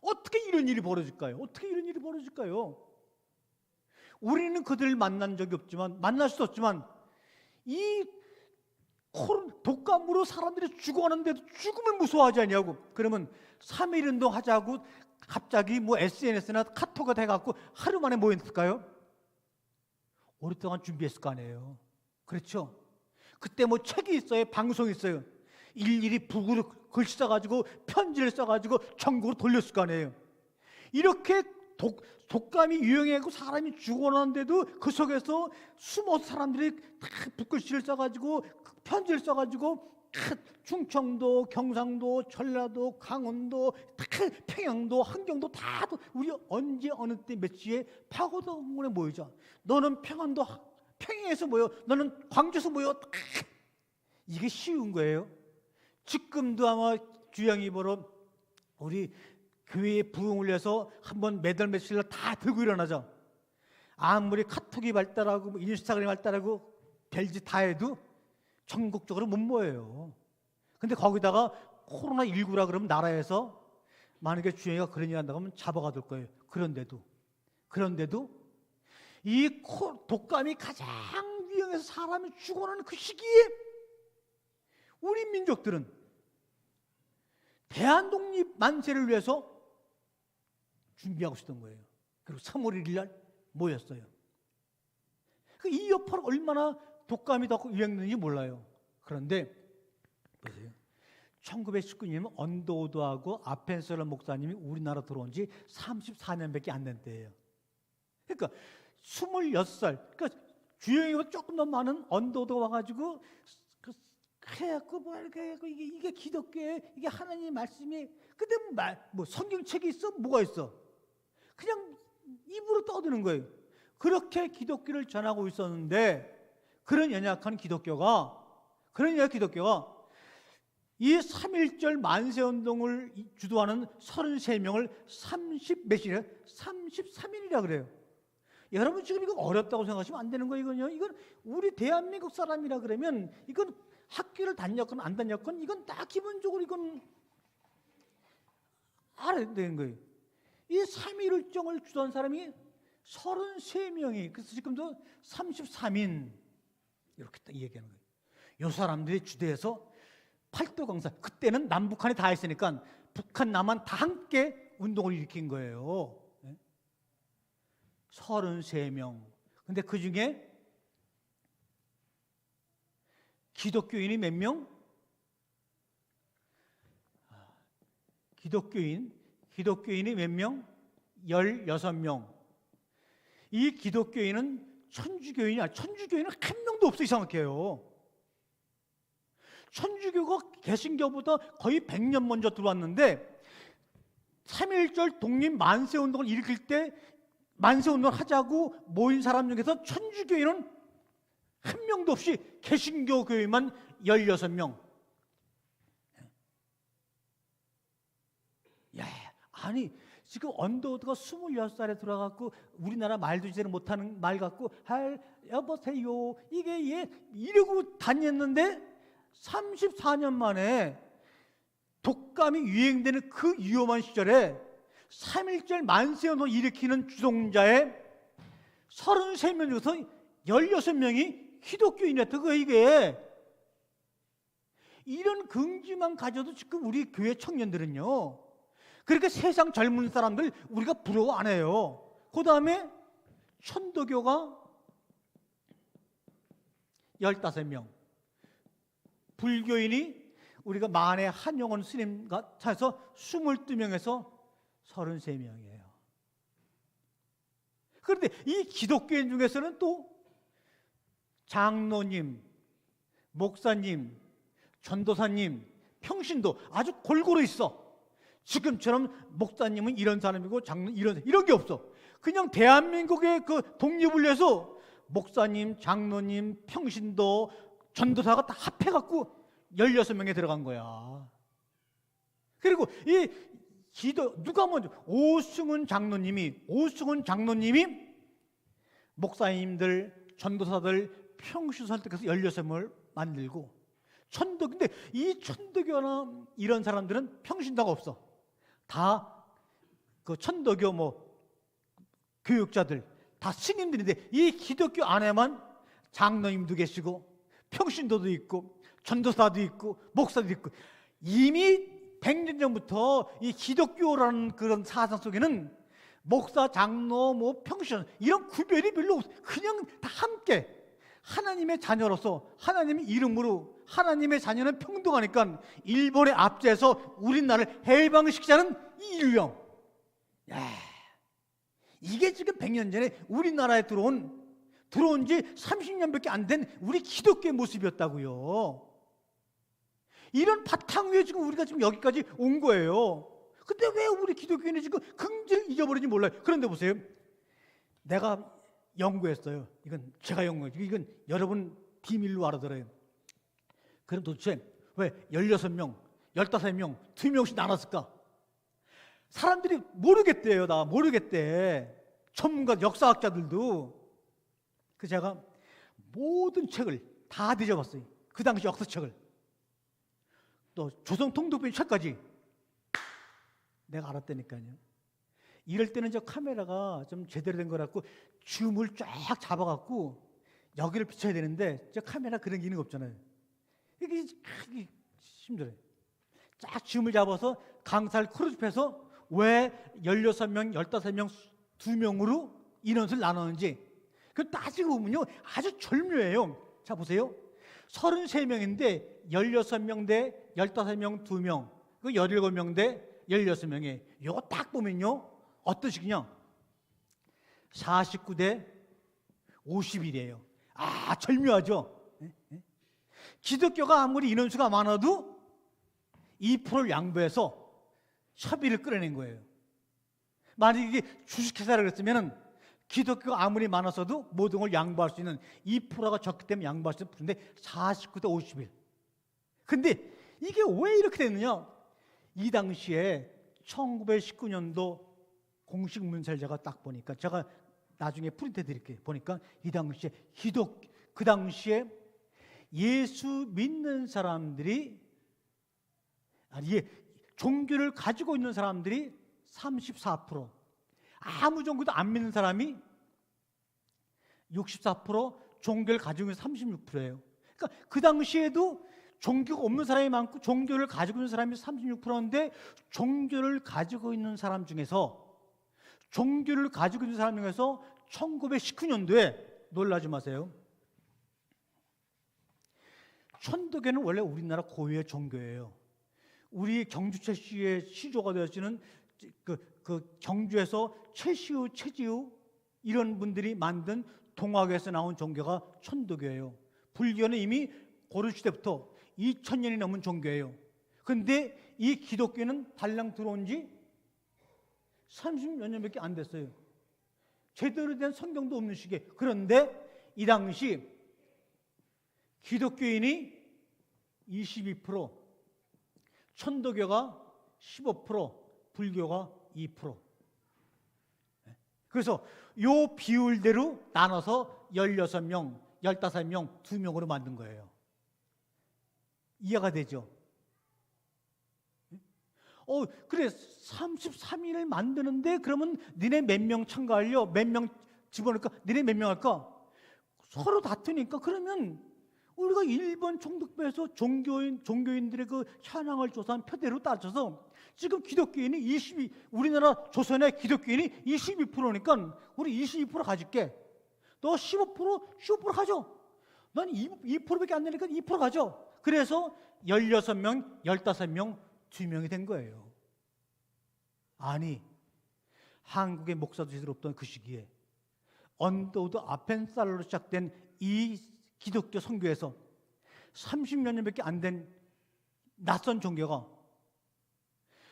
어떻게 이런 일이 벌어질까요? 어떻게 이런 일이 벌어질까요? 우리는 그들을 만난 적이 없지만, 만날 수도 없지만, 이 독감으로 사람들이 죽어가는데도 죽음을 무서워하지 않냐고. 그러면 3.1운동 하자고 갑자기 뭐 SNS나 카톡이 돼갖고 하루 만에 모였을까요? 오랫동안 준비했을 거 아니에요. 그렇죠? 그때 뭐 책이 있어요, 방송이 있어요. 일일이 북으로 글씨 써가지고 편지를 써가지고 전국으로 돌렸을 거 아니에요. 이렇게 독감이 유행하고 사람이 죽어나는데도 그 속에서 숨어서 사람들이 다 붓글씨를 써가지고 편지를 써가지고 충청도, 경상도, 전라도, 강원도, 평양도, 한경도 다 우리 언제 어느 때 몇 시에 파고도 공원에 모이자. 너는 평양에서 모여, 너는 광주에서 모여. 이게 쉬운 거예요. 지금도 아마 주양이 보러 우리 교회에 부흥을 위해서 한번 매달 며칠 다 들고 일어나자. 아무리 카톡이 발달하고 인스타그램이 발달하고 별짓 다 해도 전국적으로 못 모여요. 근데 거기다가 코로나19라 그러면 나라에서 만약에 주영이가 그런 일 한다고 하면 잡아가둘 거예요. 그런데도 이 독감이 가장 유행해서 사람이 죽어나는 그 시기에 우리 민족들은 대한독립 만세를 위해서 준비하고 있었던 거예요. 그리고 3월 1일 날 모였어요. 이 여파를 얼마나 독감이 더 유행했는지 몰라요. 그런데 보세요. 1919년이면 언더우드하고 아펜셀러 목사님이 우리나라 들어온 지 34년밖에 안 된 때예요. 그러니까 26살, 그러니까 주영이보다 조금 더 많은 언더우드가 와가지고 해갖고 뭐 이렇게 해갖고 이게 기독교에 이게 하나님의 말씀이. 근데 뭐 성경책이 있어? 뭐가 있어? 그냥 입으로 떠드는 거예요. 그렇게 기독교를 전하고 있었는데 그런 연약한 기독교가 이 3.1절 만세운동을 주도하는 33명을 33일이라 그래요. 여러분 지금 이거 어렵다고 생각하시면 안 되는 거예요. 이건 우리 대한민국 사람이라 그러면 이건 학교를 다녔건 안 다녔건 이건 다 기본적으로 이건 알아야 되는 거예요. 이 3.1일정을 주도한 사람이 33명이, 그래서 지금도 33인 이렇게 딱 얘기하는 거예요. 이 사람들이 주도해서 팔도강산, 그때는 남북한이 다 했으니까 북한 남한 다 함께 운동을 일으킨 거예요. 33명. 근데 그 중에 기독교인이 몇 명? 기독교인이 몇 명? 16명. 이 기독교인은 천주교인이야. 천주교인은 한 명도 없어. 이상하게요. 천주교가 개신교보다 거의 100년 먼저 들어왔는데 3.1절 독립 만세운동을 일으킬 때 만세운동을 하자고 모인 사람 중에서 천주교인은 한 명도 없이 개신교 교인만 16명. 야, 아니 지금 언더우드가 26살에 들어가고 우리나라 말도 제대로 못하는 말 갖고 여보세요 이게 예 이러고 다녔는데 34년 만에 독감이 유행되는 그 위험한 시절에 3.1절 만세운동을 일으키는 주동자의 33명 중에서 16명이 기독교인이었다. 이게 이런 긍지만 가져도 지금 우리 교회 청년들은요 그렇게 세상 젊은 사람들 우리가 부러워 안 해요. 그 다음에 천도교가 15명, 불교인이 우리가 만해 한영원 스님과 차서 22명에서 33명이에요. 그런데 이 기독교인 중에서는 또 장로님, 목사님, 전도사님, 평신도 아주 골고루 있어. 지금처럼 목사님은 이런 사람이고 장로 이런 게 없어. 그냥 대한민국의 그 독립을 위해서 목사님, 장로님, 평신도, 전도사가 다 합해갖고 16명에 들어간 거야. 그리고 이 누가 먼저 오승훈 장로님이 목사님들, 전도사들, 평신도 설득해서 16명을 만들고 근데 이 천도교나 이런 사람들은 평신도가 없어. 다 그 천도교 교육자들 다 스님들인데 이 기독교 안에만 장로님도 계시고 평신도도 있고 전도사도 있고 목사도 있고 이미 100년 전부터 이 기독교라는 그런 사상 속에는 목사, 장로, 평신 이런 구별이 별로 없어. 그냥 다 함께 하나님의 자녀로서 하나님의 이름으로 하나님의 자녀는 평등하니까 일본의 압제해서 우리나라를 해방시키자는 이 일령. 야, 이게 지금 100년 전에 우리나라에 들어온 지 30년밖에 안 된 우리 기독교의 모습이었다고요. 이런 바탕 위에 지금 우리가 지금 여기까지 온 거예요. 근데 왜 우리 기독교인이 지금 긍지를 잊어버리는지 몰라요. 그런데 보세요. 내가 연구했어요. 이건 제가 연구했어요. 이건 여러분 비밀로 알아들어요. 그럼 도대체 왜 16명, 15명, 2명씩 나눴을까? 사람들이 모르겠대요. 나 모르겠대. 전문가 역사학자들도. 그 제가 모든 책을 다 뒤져봤어요. 그 당시 역사책을. 또 조선통독변 책까지 내가 알았다니까요. 이럴 때는 저 카메라가 좀 제대로 된 거라고 줌을 쫙 잡아갖고 여기를 비춰야 되는데 저 카메라 그런 기능 없잖아요. 이게 힘들어요. 쫙 줌을 잡아서 강사를 크로즈해서 왜 16명, 15명, 2명으로 인원수를 나눴는지 그 따지고 보면요 아주 절묘해요. 자 보세요. 33명인데 16명 대 15명 2명 그 17명 대 16명에 이거 딱 보면요 어떤 식이냐 49대 51이에요. 아 절묘하죠. 기독교가 아무리 인원수가 많아도 2%를 양보해서 협의를 끌어낸 거예요. 만약에 이게 주식회사를 그랬으면 기독교가 아무리 많았어도 모든 걸 양보할 수 있는 2%가 적기 때문에 양보할 수 있는 부분인데 49대 51. 근데 이게 왜 이렇게 됐느냐? 이 당시에 1919년도 공식 문서를 제가 딱 보니까 제가 나중에 프린트해 드릴게요. 보니까 이 당시에 그 당시에 예수 믿는 사람들이 종교를 가지고 있는 사람들이 34%, 아무 종교도 안 믿는 사람이 64%, 종교를 가지고 있는 36%예요. 그러니까 그 당시에도 종교가 없는 사람이 많고 종교를 가지고 있는 사람이 36%인데 종교를 가지고 있는 사람 중에서 1919년도에 놀라지 마세요. 천도교는 원래 우리나라 고유의 종교예요. 우리 경주 첼시의 시조가 되어지는 그 경주에서 최시우, 최지우 이런 분들이 만든 동학에서 나온 종교가 천도교예요. 불교는 이미 고려시대부터 2000년이 넘은 종교예요. 그런데 이 기독교는 달랑 들어온 지 30몇 년밖에 안 됐어요. 제대로 된 성경도 없는 시기에. 그런데 이 당시 기독교인이 22%, 천도교가 15%, 불교가 2%. 그래서 요 비율대로 나눠서 16명, 15명, 2명으로 만든 거예요. 이해가 되죠? 그래 33일을 만드는데 그러면 니네 몇 명 참가하려? 몇 명 집어넣을까? 니네 몇 명 할까? 서로 다투니까 그러면 우리가 일본 총독부에서 종교인들의 그 현황을 조사한 표대로 따져서 지금 기독교인이 우리나라 조선의 기독교인이 22%니까 우리 22% 가질게. 너 15% 가져. 난 2%밖에 안 되니까 2% 가져. 그래서 16명, 15명, 2명이 된 거예요. 아니, 한국의 목사도 제대로 없던 그 시기에 언더우드 아펜살로 시작된 이 기독교 선교에서 30몇 년밖에 안 된 낯선 종교가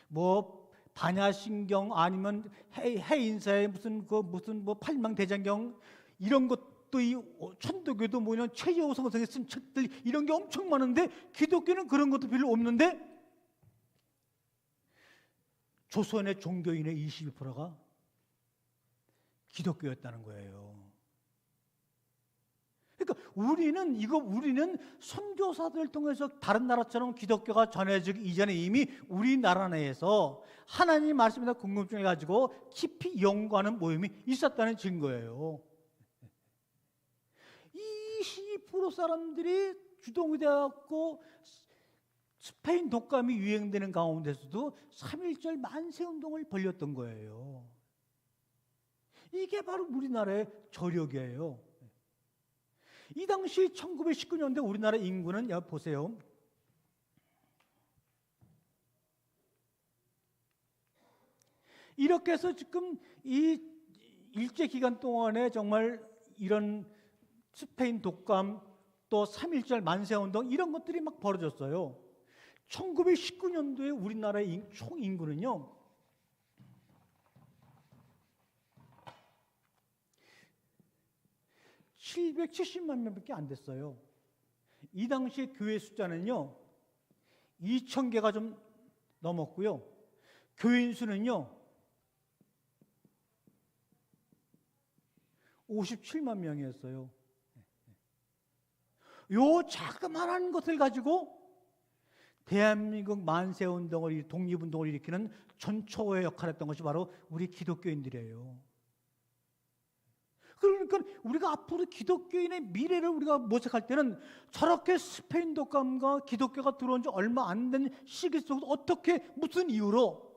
뭐 반야신경 아니면 해인사의 무슨 뭐 팔망대장경 이런 것도 이 천도교도 뭐냐 최재호 선생이 쓴 책들 이런 게 엄청 많은데 기독교는 그런 것도 별로 없는데 조선의 종교인의 22%가 기독교였다는 거예요. 그러니까 우리는 선교사들을 통해서 다른 나라처럼 기독교가 전해지기 이전에 이미 우리나라 내에서 하나님 말씀에 대한 궁금증을 가지고 깊이 연구하는 모임이 있었다는 증거예요. 22% 사람들이 주동이 되었고 스페인 독감이 유행되는 가운데서도 3.1절 만세운동을 벌였던 거예요. 이게 바로 우리나라의 저력이에요. 이 당시 1919년대 우리나라 인구는 보세요. 이렇게 해서 지금 이 일제 기간 동안에 정말 이런 스페인 독감 또 3.1절 만세운동 이런 것들이 막 벌어졌어요. 1919년도에 우리나라의 총 인구는요 770만 명밖에 안 됐어요. 이 당시에 교회 숫자는요 2,000개가 좀 넘었고요. 교인 수는요 57만 명이었어요. 요 자그마한 것을 가지고 대한민국 만세운동을 독립운동을 일으키는 전초의 역할을 했던 것이 바로 우리 기독교인들이에요. 그러니까 우리가 앞으로 기독교인의 미래를 우리가 모색할 때는 저렇게 스페인 독감과 기독교가 들어온 지 얼마 안 된 시기 속에서 어떻게 무슨 이유로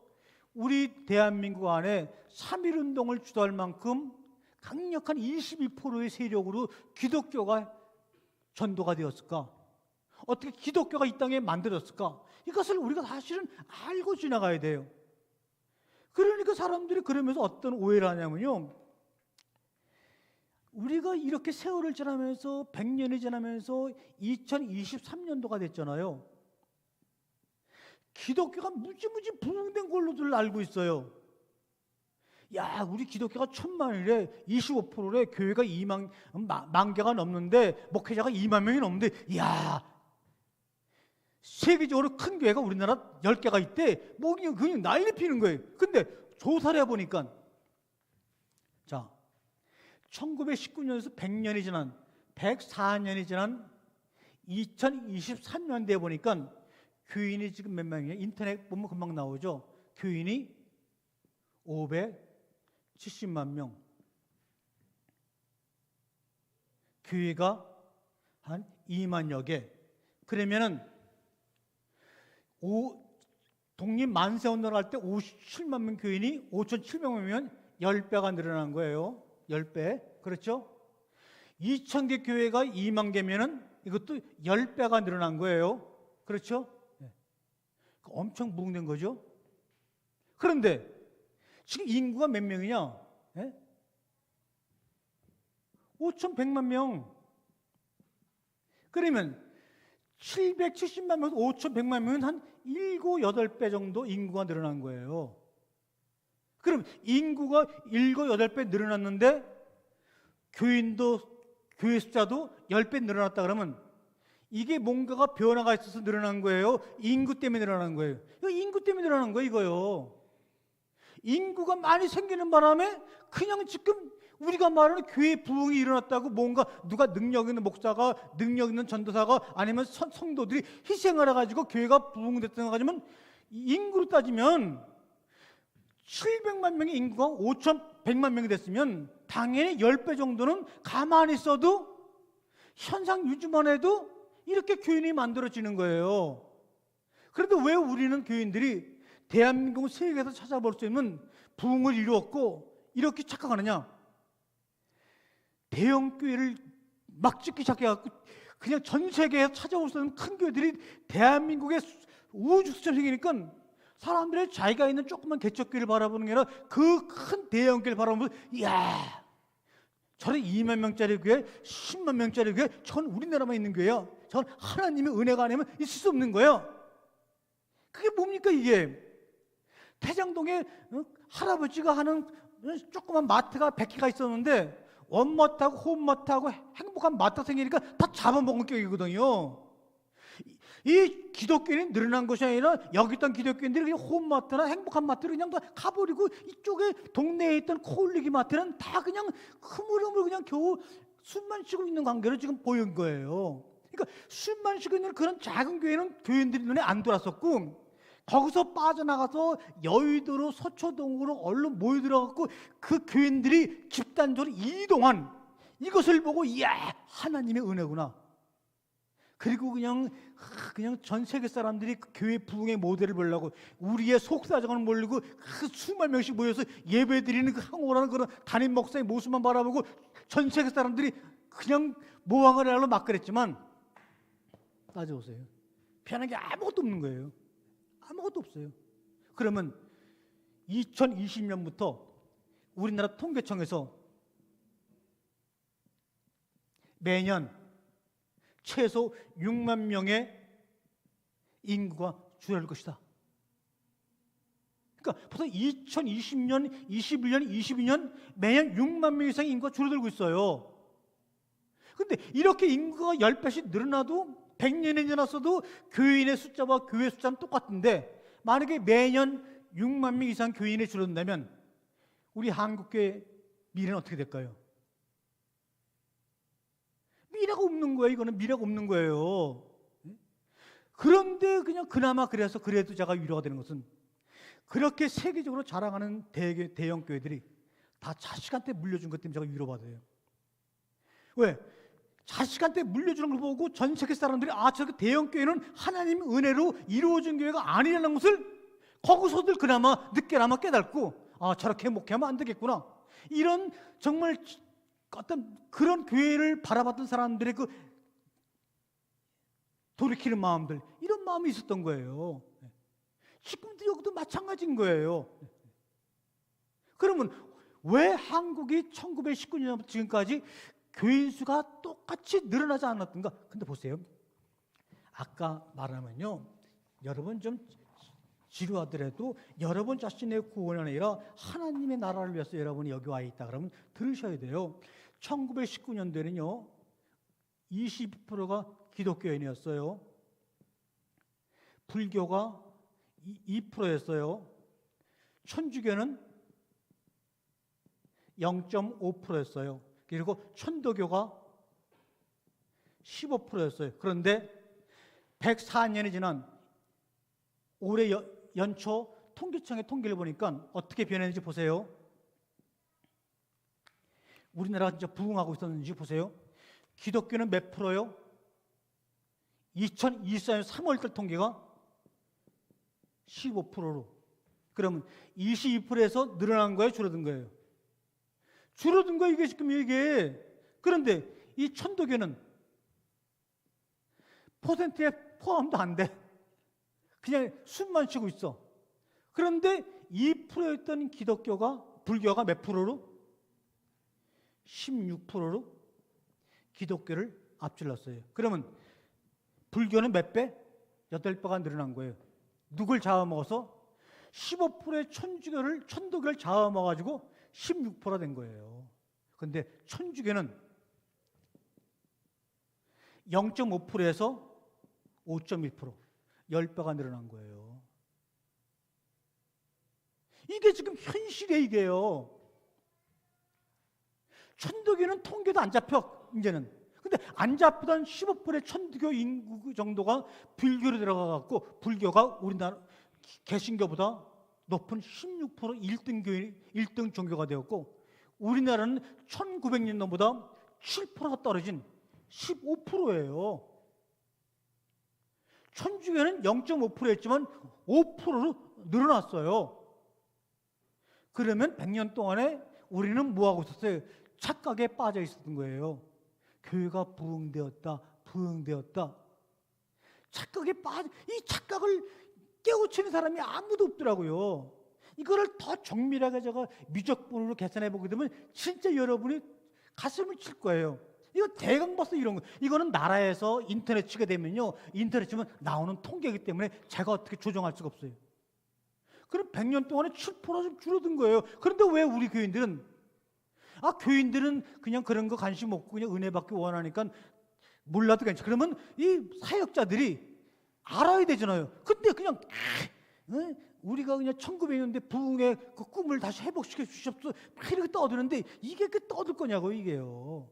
우리 대한민국 안에 3.1운동을 주도할 만큼 강력한 22%의 세력으로 기독교가 전도가 되었을까? 어떻게 기독교가 이 땅에 만들었을까? 이것을 우리가 사실은 알고 지나가야 돼요. 그러니까 사람들이 그러면서 어떤 오해를 하냐면요. 우리가 이렇게 세월을 지나면서 100년이 지나면서 2023년도가 됐잖아요. 기독교가 무지무지 부흥된 걸로들 알고 있어요. 야, 우리 기독교가 1000만이래, 25%래, 교회가 2만 개가 넘는데 목회자가 2만 명이 넘는데, 야, 세계적으로 큰 교회가 우리나라 10개가 있대. 뭐 그냥 난리 피는 거예요. 근데 조사를 해보니까 자, 1919년에서 100년이 지난 104년이 지난 2023년대에 보니까 교인이 지금 몇 명이에요? 인터넷 보면 금방 나오죠. 교인이 570만 명, 교회가 한 2만여 개. 그러면은 독립 만세운동을 할 때 57만 명 교인이 5,700명이면 10배가 늘어난 거예요. 10배. 그렇죠? 2,000개 교회가 2만 개면은 이것도 10배가 늘어난 거예요. 그렇죠? 네. 엄청 부흥된 거죠. 그런데 지금 인구가 몇 명이냐? 예? 5,100만 명. 그러면 770만 명에서 5,100만 명은 한 7, 8배 정도 인구가 늘어난 거예요. 그럼 인구가 7, 8배 늘어났는데 교회 숫자도 10배 늘어났다 그러면 이게 뭔가가 변화가 있어서 늘어난 거예요? 인구 때문에 늘어난 거예요? 이거 인구 때문에 늘어난 거예요, 이거요. 인구가 많이 생기는 바람에 그냥 지금 우리가 말하는 교회 부흥이 일어났다고 뭔가 누가 능력 있는 목사가, 능력 있는 전도사가 아니면 성도들이 희생을 해가지고 교회가 부흥됐다고 하지만 인구로 따지면 700만 명의 인구가 5,100만 명이 됐으면 당연히 10배 정도는 가만히 있어도 현상 유지만 해도 이렇게 교인이 만들어지는 거예요. 그런데 왜 우리는 교인들이 대한민국 세계에서 찾아볼 수 있는 부흥을 이루었고 이렇게 착각하느냐? 대형 교회를 막 짓기 시작해갖고 그냥 전 세계에서 찾아올 수 있는 큰 교회들이 대한민국의 우주처럼 생기니까 사람들이 자기가 있는 조그만 개척교회를 바라보는 게 아니라 그 큰 대형 교회를 바라보면서 이야, 저런 2만 명짜리 교회, 10만 명짜리 교회, 전 우리나라만 있는 교회야. 전 하나님의 은혜가 아니면 있을 수 없는 거예요. 그게 뭡니까 이게? 태장동에 할아버지가 하는 조그만 마트가 100개가 있었는데 원마트하고 홈마트하고 행복한 마트가 생기니까 다 잡아먹은 격이거든요. 이 기독교인이 늘어난 것이 아니라 여기 있던 기독교인들이 그냥 홈마트나 행복한 마트를 그냥 다 가버리고 이쪽에 동네에 있던 코올리기 마트는 다 그냥 흐물흐물 그냥 겨우 숨만 쉬고 있는 관계를 지금 보인 거예요. 그러니까 숨만 쉬고 있는 그런 작은 교회는 교인들이 눈에 안 들어왔었고 거기서 빠져나가서 여의도로 서초동으로 얼른 모여들어갖고 그 교인들이 집단적으로 이동한 이것을 보고 이야, 하나님의 은혜구나. 그리고 그냥 전 세계 사람들이 그 교회 부흥의 모델을 보려고 우리의 속사정을 몰리고 그 수만 명씩 모여서 예배드리는 그 항오라는 그런 담임 목사의 모습만 바라보고 전 세계 사람들이 그냥 모항을 하려고 막 그랬지만 따져보세요. 변한 게 아무것도 없는 거예요. 아무것도 없어요. 그러면 2020년부터 우리나라 통계청에서 매년 최소 6만 명의 인구가 줄어들 것이다. 그러니까 벌써 2020년, 21년, 22년 매년 6만 명 이상의 인구가 줄어들고 있어요. 그런데 이렇게 인구가 10배씩 늘어나도 100년이 지났어도 교인의 숫자와 교회 숫자는 똑같은데 만약에 매년 6만 명 이상 교인이 줄어든다면 우리 한국교회 미래는 어떻게 될까요? 미래가 없는 거예요. 이거는 미래가 없는 거예요. 그런데 그냥 그나마 그래도 제가 위로가 되는 것은 그렇게 세계적으로 자랑하는 대형 교회들이 다 자식한테 물려준 것 때문에 제가 위로받아요. 왜? 자식한테 물려주는 걸 보고 전 세계 사람들이 저렇게 대형 교회는 하나님의 은혜로 이루어진 교회가 아니라는 것을 거기서들 그나마 늦게나마 깨닫고 저렇게 목회하면 안 되겠구나. 이런 정말 어떤 그런 교회를 바라봤던 사람들의 그 돌이키는 마음들, 이런 마음이 있었던 거예요. 지금도 여기도 마찬가지인 거예요. 그러면 왜 한국이 1919년부터 지금까지 교인 수가 똑같이 늘어나지 않았던가? 근데 보세요. 아까 말하면요, 여러분 좀 지루하더라도 여러분 자신의 구원이 아니라 하나님의 나라를 위해서 여러분이 여기 와 있다 그러면 들으셔야 돼요. 1919년도에는요 22%가 기독교인이었어요. 불교가 2%였어요. 천주교는 0.5%였어요. 그리고 천도교가 15%였어요. 그런데 104년이 지난 올해 연초 통계청의 통계를 보니까 어떻게 변했는지 보세요. 우리나라가 진짜 부흥하고 있었는지 보세요. 기독교는 몇 프로요? 2024년 3월달 통계가 15%로. 그러면 22%에서 늘어난 거예요? 줄어든 거예요? 줄어든 거예요, 이게 지금 이게. 그런데 이 천도교는 퍼센트에 포함도 안 돼. 그냥 숨만 쉬고 있어. 그런데 2%였던 불교가 몇 프로로? 16%로 기독교를 앞질렀어요. 그러면 불교는 몇 배? 8배가 늘어난 거예요. 누굴 잡아먹어서? 15%의 천도교를 잡아먹어가지고 16%가 된 거예요. 근데 천주교는 0.5%에서 5.1%, 10배가 늘어난 거예요. 이게 지금 현실이에요, 이게요. 천도교는 통계도 안 잡혀, 이제는. 근데 안 잡히던 15%의 천도교 인구 정도가 불교로 들어가갖고 불교가 우리나라 개신교보다 높은 16% 1등 종교가 되었고, 우리나라는 1900년도보다 7%가 떨어진 15%예요. 천주교는 0.5%였지만 5%로 늘어났어요. 그러면 100년 동안에 우리는 뭐하고 있었어요? 착각에 빠져 있었던 거예요. 교회가 부흥되었다. 이 착각을 깨우치는 사람이 아무도 없더라고요. 이거를 더 정밀하게 제가 미적분으로 계산해 보게 되면 진짜 여러분이 가슴을 칠 거예요. 이거 대강버스 이런 거. 이거는 나라에서 인터넷 치게 되면요, 인터넷 치면 나오는 통계이기 때문에 제가 어떻게 조정할 수가 없어요. 그럼 100년 동안에 7%좀 줄어든 거예요. 그런데 왜 우리 교인들은 그냥 그런 거 관심 없고 그냥 은혜 받기 원하니까 몰라도 괜찮아. 그러면 이 사역자들이 알아야 되잖아요. 근데 그냥 우리가 그냥 1900년대 부흥의 그 꿈을 다시 회복시켜 주셨어, 이렇게 떠드는데 이게 그 떠들 거냐고, 이게요.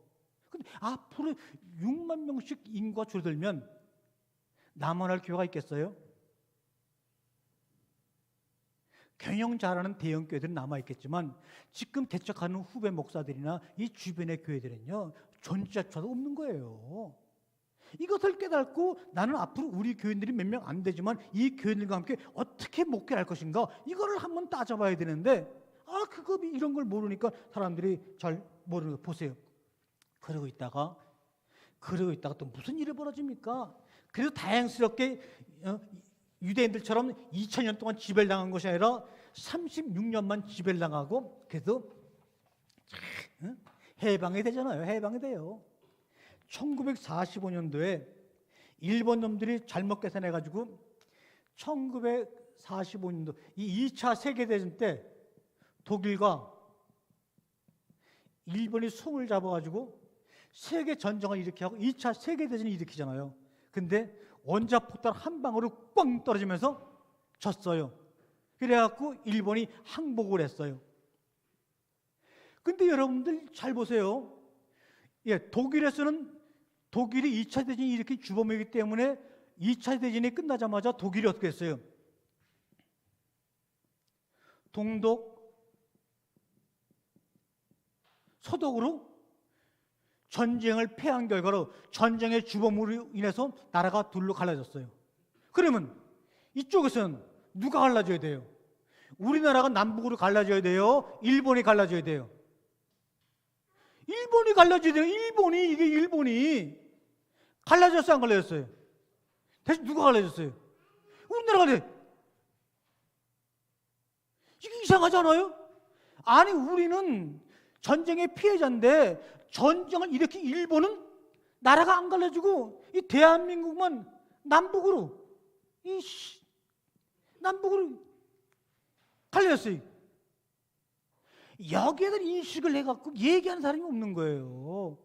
근데 앞으로 6만 명씩 인구가 줄어들면 남원할 교회가 있겠어요? 경영 잘하는 대형 교회들은 남아있겠지만 지금 개척하는 후배 목사들이나 이 주변의 교회들은요, 존재조차도 없는 거예요. 이것을 깨닫고 나는 앞으로 우리 교인들이 몇 명 안 되지만 이 교인들과 함께 어떻게 목회할 것인가, 이거를 한번 따져봐야 되는데 그거 이런 걸 모르니까 사람들이 잘 모르는 거 보세요. 그러고 있다가 또 무슨 일이 벌어집니까? 그래도 다행스럽게 유대인들처럼 2000년 동안 지배를 당한 것이 아니라 36년만 지배를 당하고 그래도 해방이 되잖아요. 해방이 돼요. 1945년도에 일본 놈들이 잘못 계산해가지고 1945년도 이 2차 세계대전 때 독일과 일본이 손을 잡아가지고 세계 전쟁을 일으키고 2차 세계대전을 일으키잖아요. 근데 원자폭탄 한 방으로 꽝 떨어지면서 졌어요. 그래갖고 일본이 항복을 했어요. 근데 여러분들 잘 보세요. 독일에서는 독일이 2차 대전이 이렇게 주범이기 때문에 2차 대전이 끝나자마자 독일이 어떻게 했어요? 동독, 서독으로 전쟁을 패한 결과로 전쟁의 주범으로 인해서 나라가 둘로 갈라졌어요. 그러면 이쪽에서는 누가 갈라져야 돼요? 우리나라가 남북으로 갈라져야 돼요? 일본이 갈라져야 돼요? 일본이 갈라져야 돼요. 일본이 갈라졌어요, 안 갈라졌어요? 대신 누가 갈라졌어요? 우리나라가 돼. 이게 이상하지 않아요? 아니, 우리는 전쟁의 피해자인데 전쟁을 일으킨 일본은 나라가 안 갈라지고 이 대한민국만 남북으로 갈려졌어요. 여기에 대한 인식을 해갖고 얘기하는 사람이 없는 거예요.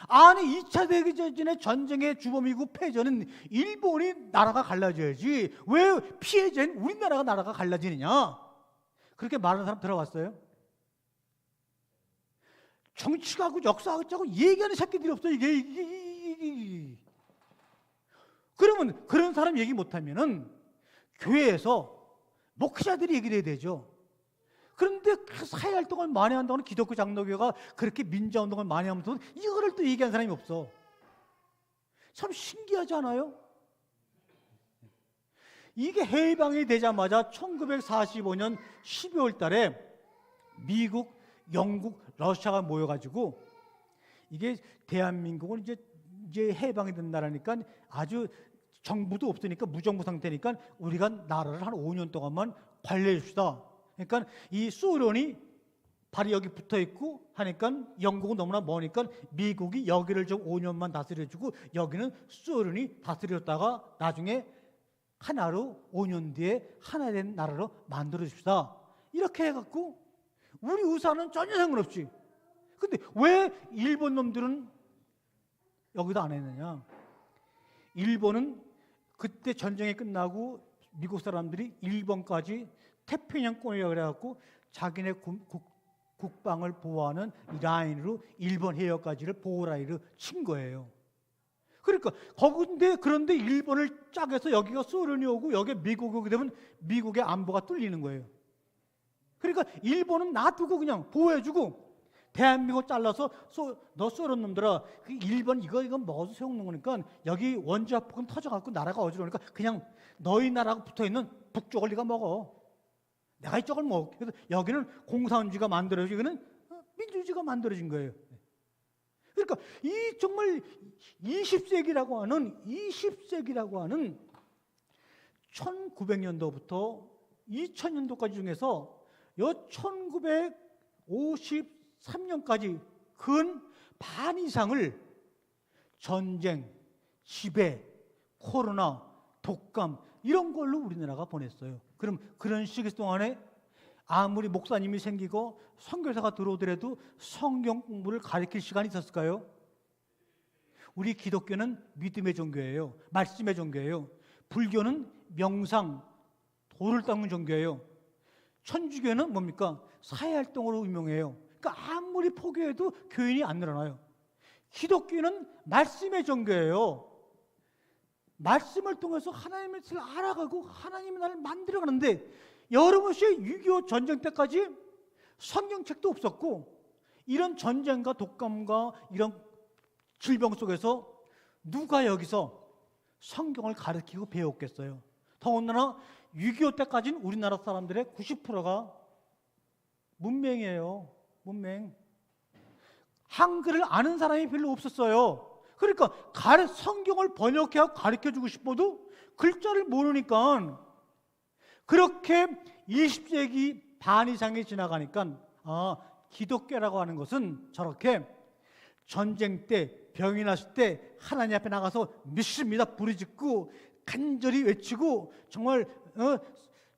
아니, 2차 대전의 전쟁의 주범이고 패전은 일본이 나라가 갈라져야지 왜 피해자인 우리나라가 나라가 갈라지느냐, 그렇게 말하는 사람 들어봤어요? 정치가고 역사하고 얘기하는 새끼들이 없어요. 이게. 그러면 그런 사람 얘기 못하면은 교회에서 목회자들이 얘기를 해야 되죠. 그런데 그 사회활동을 많이 한다고는 기독교 장로교가 그렇게 민주화운동을 많이 하면서 이거를 또 얘기하는 사람이 없어. 참 신기하지 않아요? 이게 해방이 되자마자 1945년 12월 달에 미국, 영국, 러시아가 모여가지고 이게 대한민국은 이제 해방이 된 나라니까 아주 정부도 없으니까 무정부 상태니까 우리가 나라를 한 5년 동안만 관리해 줍시다. 그러니까 이 소련이 발이 여기 붙어 있고 하니까 영국은 너무나 머니까 미국이 여기를 좀 5년만 다스려주고 여기는 소련이 다스렸다가 나중에 하나로 5년 뒤에 하나 된 나라로 만들어 줍시다. 이렇게 해갖고 우리 의사는 전혀 상관없지. 근데 왜 일본 놈들은 여기도 안 했느냐? 일본은 그때 전쟁이 끝나고 미국 사람들이 일본까지 태평양권이라고 그래갖고 자기네 국방을 보호하는 이 라인으로 일본 해역까지를 보호 라인으로 친 거예요. 그러니까 그런데 일본을 짝해서 여기가 소련이 오고 여기 미국이 오게 되면 미국의 안보가 뚫리는 거예요. 그러니까 일본은 놔두고 그냥 보호해주고 대한민국 잘라서 너 소련 놈들아 일본 이건 뭐서 세우는 거니까 여기 원자폭은 터져갖고 나라가 어지러우니까 그냥 너희 나라가 붙어있는 북쪽을 네가 먹어. 내가 이쪽을 먹어. 그래서 여기는 공산주의가 만들어지고 이거는 민주주의가 만들어진 거예요. 그러니까 이 정말 20세기라고 하는 1900년도부터 2000년도까지 중에서 요 1953년까지 근 반 이상을 전쟁, 지배, 코로나, 독감 이런 걸로 우리나라가 보냈어요. 그럼 그런 시기 동안에 아무리 목사님이 생기고 선교사가 들어오더라도 성경 공부를 가르칠 시간이 있었을까요? 우리 기독교는 믿음의 종교예요. 말씀의 종교예요. 불교는 명상, 도를 닦는 종교예요. 천주교는 뭡니까? 사회활동으로 유명해요. 그러니까 아무리 포교해도 교인이 안 늘어나요. 기독교는 말씀의 종교예요. 말씀을 통해서 하나님의 뜻을 알아가고 하나님이 나를 만들어가는데 여러분이 6.25 전쟁 때까지 성경책도 없었고 이런 전쟁과 독감과 이런 질병 속에서 누가 여기서 성경을 가르치고 배웠겠어요? 더군다나 6.25 때까지는 우리나라 사람들의 90%가 문맹이에요. 문맹. 한글을 아는 사람이 별로 없었어요. 그러니까 성경을 번역해서 가르쳐주고 싶어도 글자를 모르니까 그렇게 20세기 반 이상이 지나가니까 기독교라고 하는 것은 저렇게 전쟁 때 병이 났을 때 하나님 앞에 나가서 믿습니다 부르짖고 간절히 외치고 정말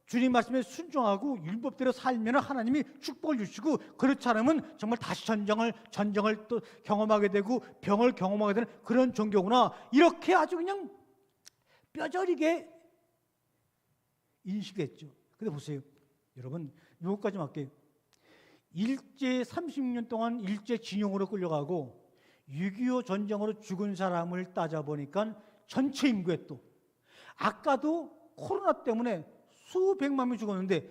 주님 말씀에 순종하고 율법대로 살면 하나님이 축복을 주시고 그렇지 않으면 정말 다시 전쟁을 또 경험하게 되고 병을 경험하게 되는 그런 종교구나 이렇게 아주 그냥 뼈저리게 인식했죠. 근데 보세요 여러분 요것까지 할게요. 일제 30년 동안 일제징용으로 끌려가고 6.25 전쟁으로 죽은 사람을 따져보니까 전체 인구의 또 아까도 코로나 때문에 수백만 명이 죽었는데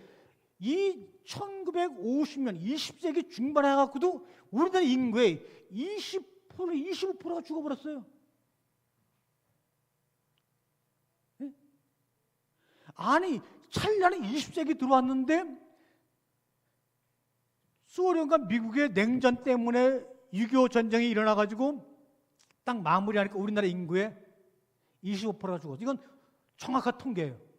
이 1950년 20세기 중반에 해갖고도 우리나라 인구의 25%가 죽어버렸어요. 네? 아니 찰나는 20세기 들어왔는데 소련과 미국의 냉전 때문에 6.25 전쟁이 일어나가지고 딱 마무리하니까 우리나라 인구의 25%가 죽었어요. 이건 정확한 통계예요.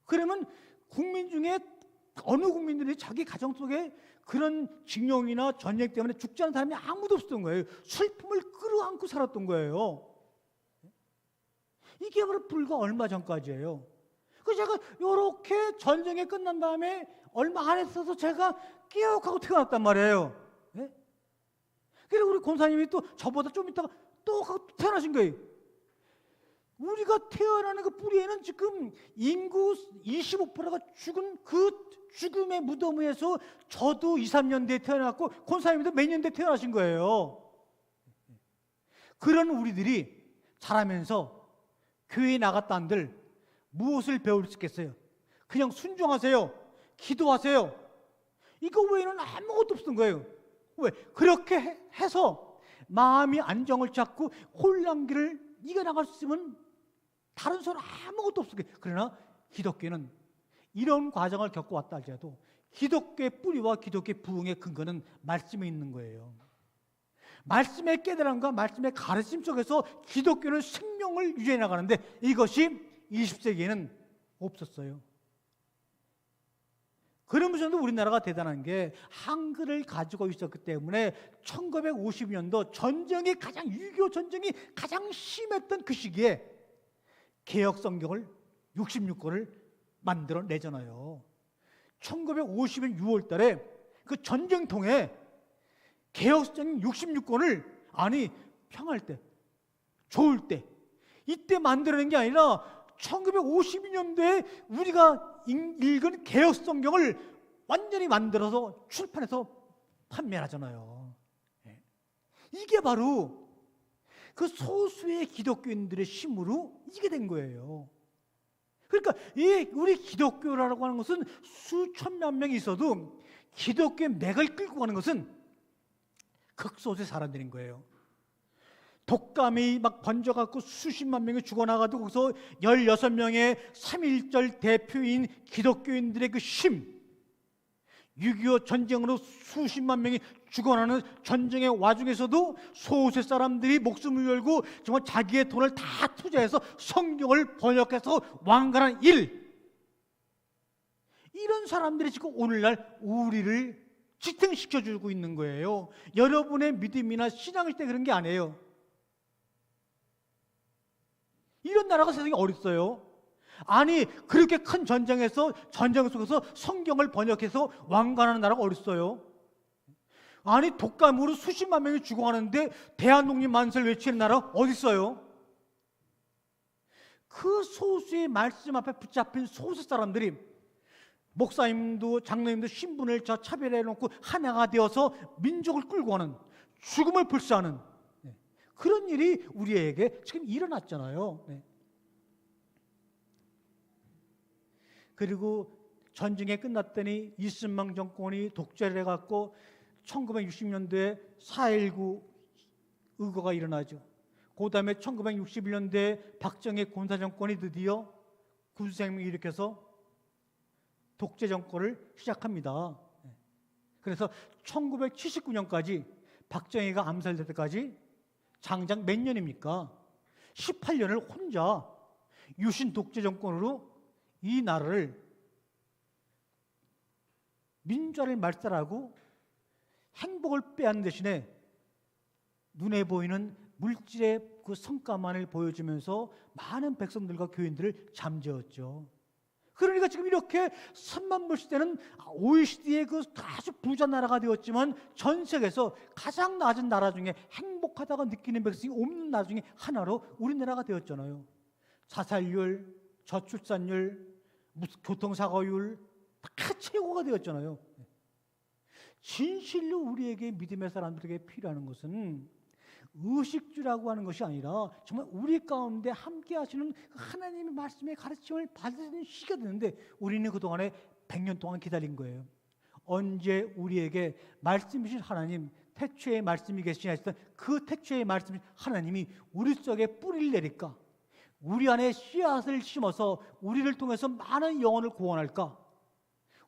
그러면 국민 중에 어느 국민들이 자기 가정 속에 그런 징용이나 전쟁 때문에 죽지 않은 사람이 아무도 없었던 거예요. 슬픔을 끌어안고 살았던 거예요. 이게 바로 불과 얼마 전까지예요. 그래서 제가 이렇게 전쟁이 끝난 다음에 얼마 안 있어서 제가 깨어가고 태어났단 말이에요. 네? 그리고 우리 권사님이 또 저보다 좀 있다가 또 태어나신 거예요. 우리가 태어나는 그 뿌리에는 지금 인구 25%가 죽은 그 죽음의 무덤 위에서 저도 2, 3년 뒤에 태어났고 권사님도 몇 년 뒤에 태어나신 거예요. 그런 우리들이 자라면서 교회에 나갔다 한들 무엇을 배울 수 있겠어요? 그냥 순종하세요. 기도하세요. 이거 외에는 아무것도 없었던 거예요. 왜? 그렇게 해서 마음이 안정을 찾고 혼란기를 이겨나갈 수 있으면 다른 소리 아무것도 없었어요. 그러나 기독교는 이런 과정을 겪어왔다 할지라도 기독교의 뿌리와 기독교의 부흥의 근거는 말씀에 있는 거예요. 말씀의 깨달음과 말씀의 가르침 속에서 기독교는 생명을 유지해 나가는데 이것이 20세기에는 없었어요. 그러면서도 우리나라가 대단한 게 한글을 가지고 있었기 때문에 1950년도 전쟁이 가장 6.25 전쟁이 가장 심했던 그 시기에 개역 성경을 66권을 만들어내잖아요. 1950년 6월 달에 그 전쟁통에 개역 성경 66권을 아니 평할 때, 좋을 때 이때 만들어낸 게 아니라 1952년도에 우리가 읽은 개역 성경을 완전히 만들어서 출판해서 판매하잖아요. 이게 바로 그 소수의 기독교인들의 힘으로 이게 된 거예요. 그러니까 이 우리 기독교라고 하는 것은 수천만 명이 있어도 기독교의 맥을 끌고 가는 것은 극소수의 사람들인 거예요. 독감이 막 번져갖고 수십만 명이 죽어나가도 거기서 16명의 3.1절 대표인 기독교인들의 그 힘, 6.25 전쟁으로 수십만 명이 죽어나는 전쟁의 와중에서도 소수의 사람들이 목숨을 걸고 정말 자기의 돈을 다 투자해서 성경을 번역해서 완간한 일, 이런 사람들이 지금 오늘날 우리를 지탱시켜주고 있는 거예요. 여러분의 믿음이나 신앙일 때 그런 게 아니에요. 이런 나라가 세상에 어딨어요? 아니 그렇게 큰 전쟁 속에서 성경을 번역해서 완간하는 나라가 어딨어요? 아니 독감으로 수십만 명이 죽어가는데 대한독립 만세를 외치는 나라 어딨어요? 그 소수의 말씀 앞에 붙잡힌 소수 사람들이 목사님도 장로님도 신분을 차별해놓고 하나가 되어서 민족을 끌고 가는, 죽음을 불사하는 그런 일이 우리에게 지금 일어났잖아요. 그리고 전쟁이 끝났더니 이승만 정권이 독재를 해갖고 1960년도에 4.19 의거가 일어나죠. 그 다음에 1961년도에 박정희 군사정권이 드디어 군수혁명을 일으켜서 독재 정권을 시작합니다. 그래서 1979년까지 박정희가 암살될 때까지 장장 몇 년입니까? 18년을 혼자 유신 독재 정권으로 이 나라를 민주화를 말살하고 행복을 빼앗는 대신에 눈에 보이는 물질의 그 성과만을 보여주면서 많은 백성들과 교인들을 잠재웠죠. 그러니까 지금 이렇게 3만 불 시대는 OECD의 그 아주 부자 나라가 되었지만 전 세계에서 가장 낮은 나라 중에 행복하다고 느끼는 백성이 없는 나라 중에 하나로 우리나라가 되었잖아요. 자살률, 저출산율, 교통사고율 다 최고가 되었잖아요. 진실로 우리에게 믿음의 사람들에게 필요한 것은 의식주라고 하는 것이 아니라 정말 우리 가운데 함께 하시는 하나님의 말씀의 가르침을 받는 시기가 되는데 우리는 그동안에 100년 동안 기다린 거예요. 언제 우리에게 말씀이신 하나님, 태초의 말씀이 계시냐 했던 그 태초의 말씀 하나님이 우리 속에 뿌리를 내릴까? 우리 안에 씨앗을 심어서 우리를 통해서 많은 영혼을 구원할까?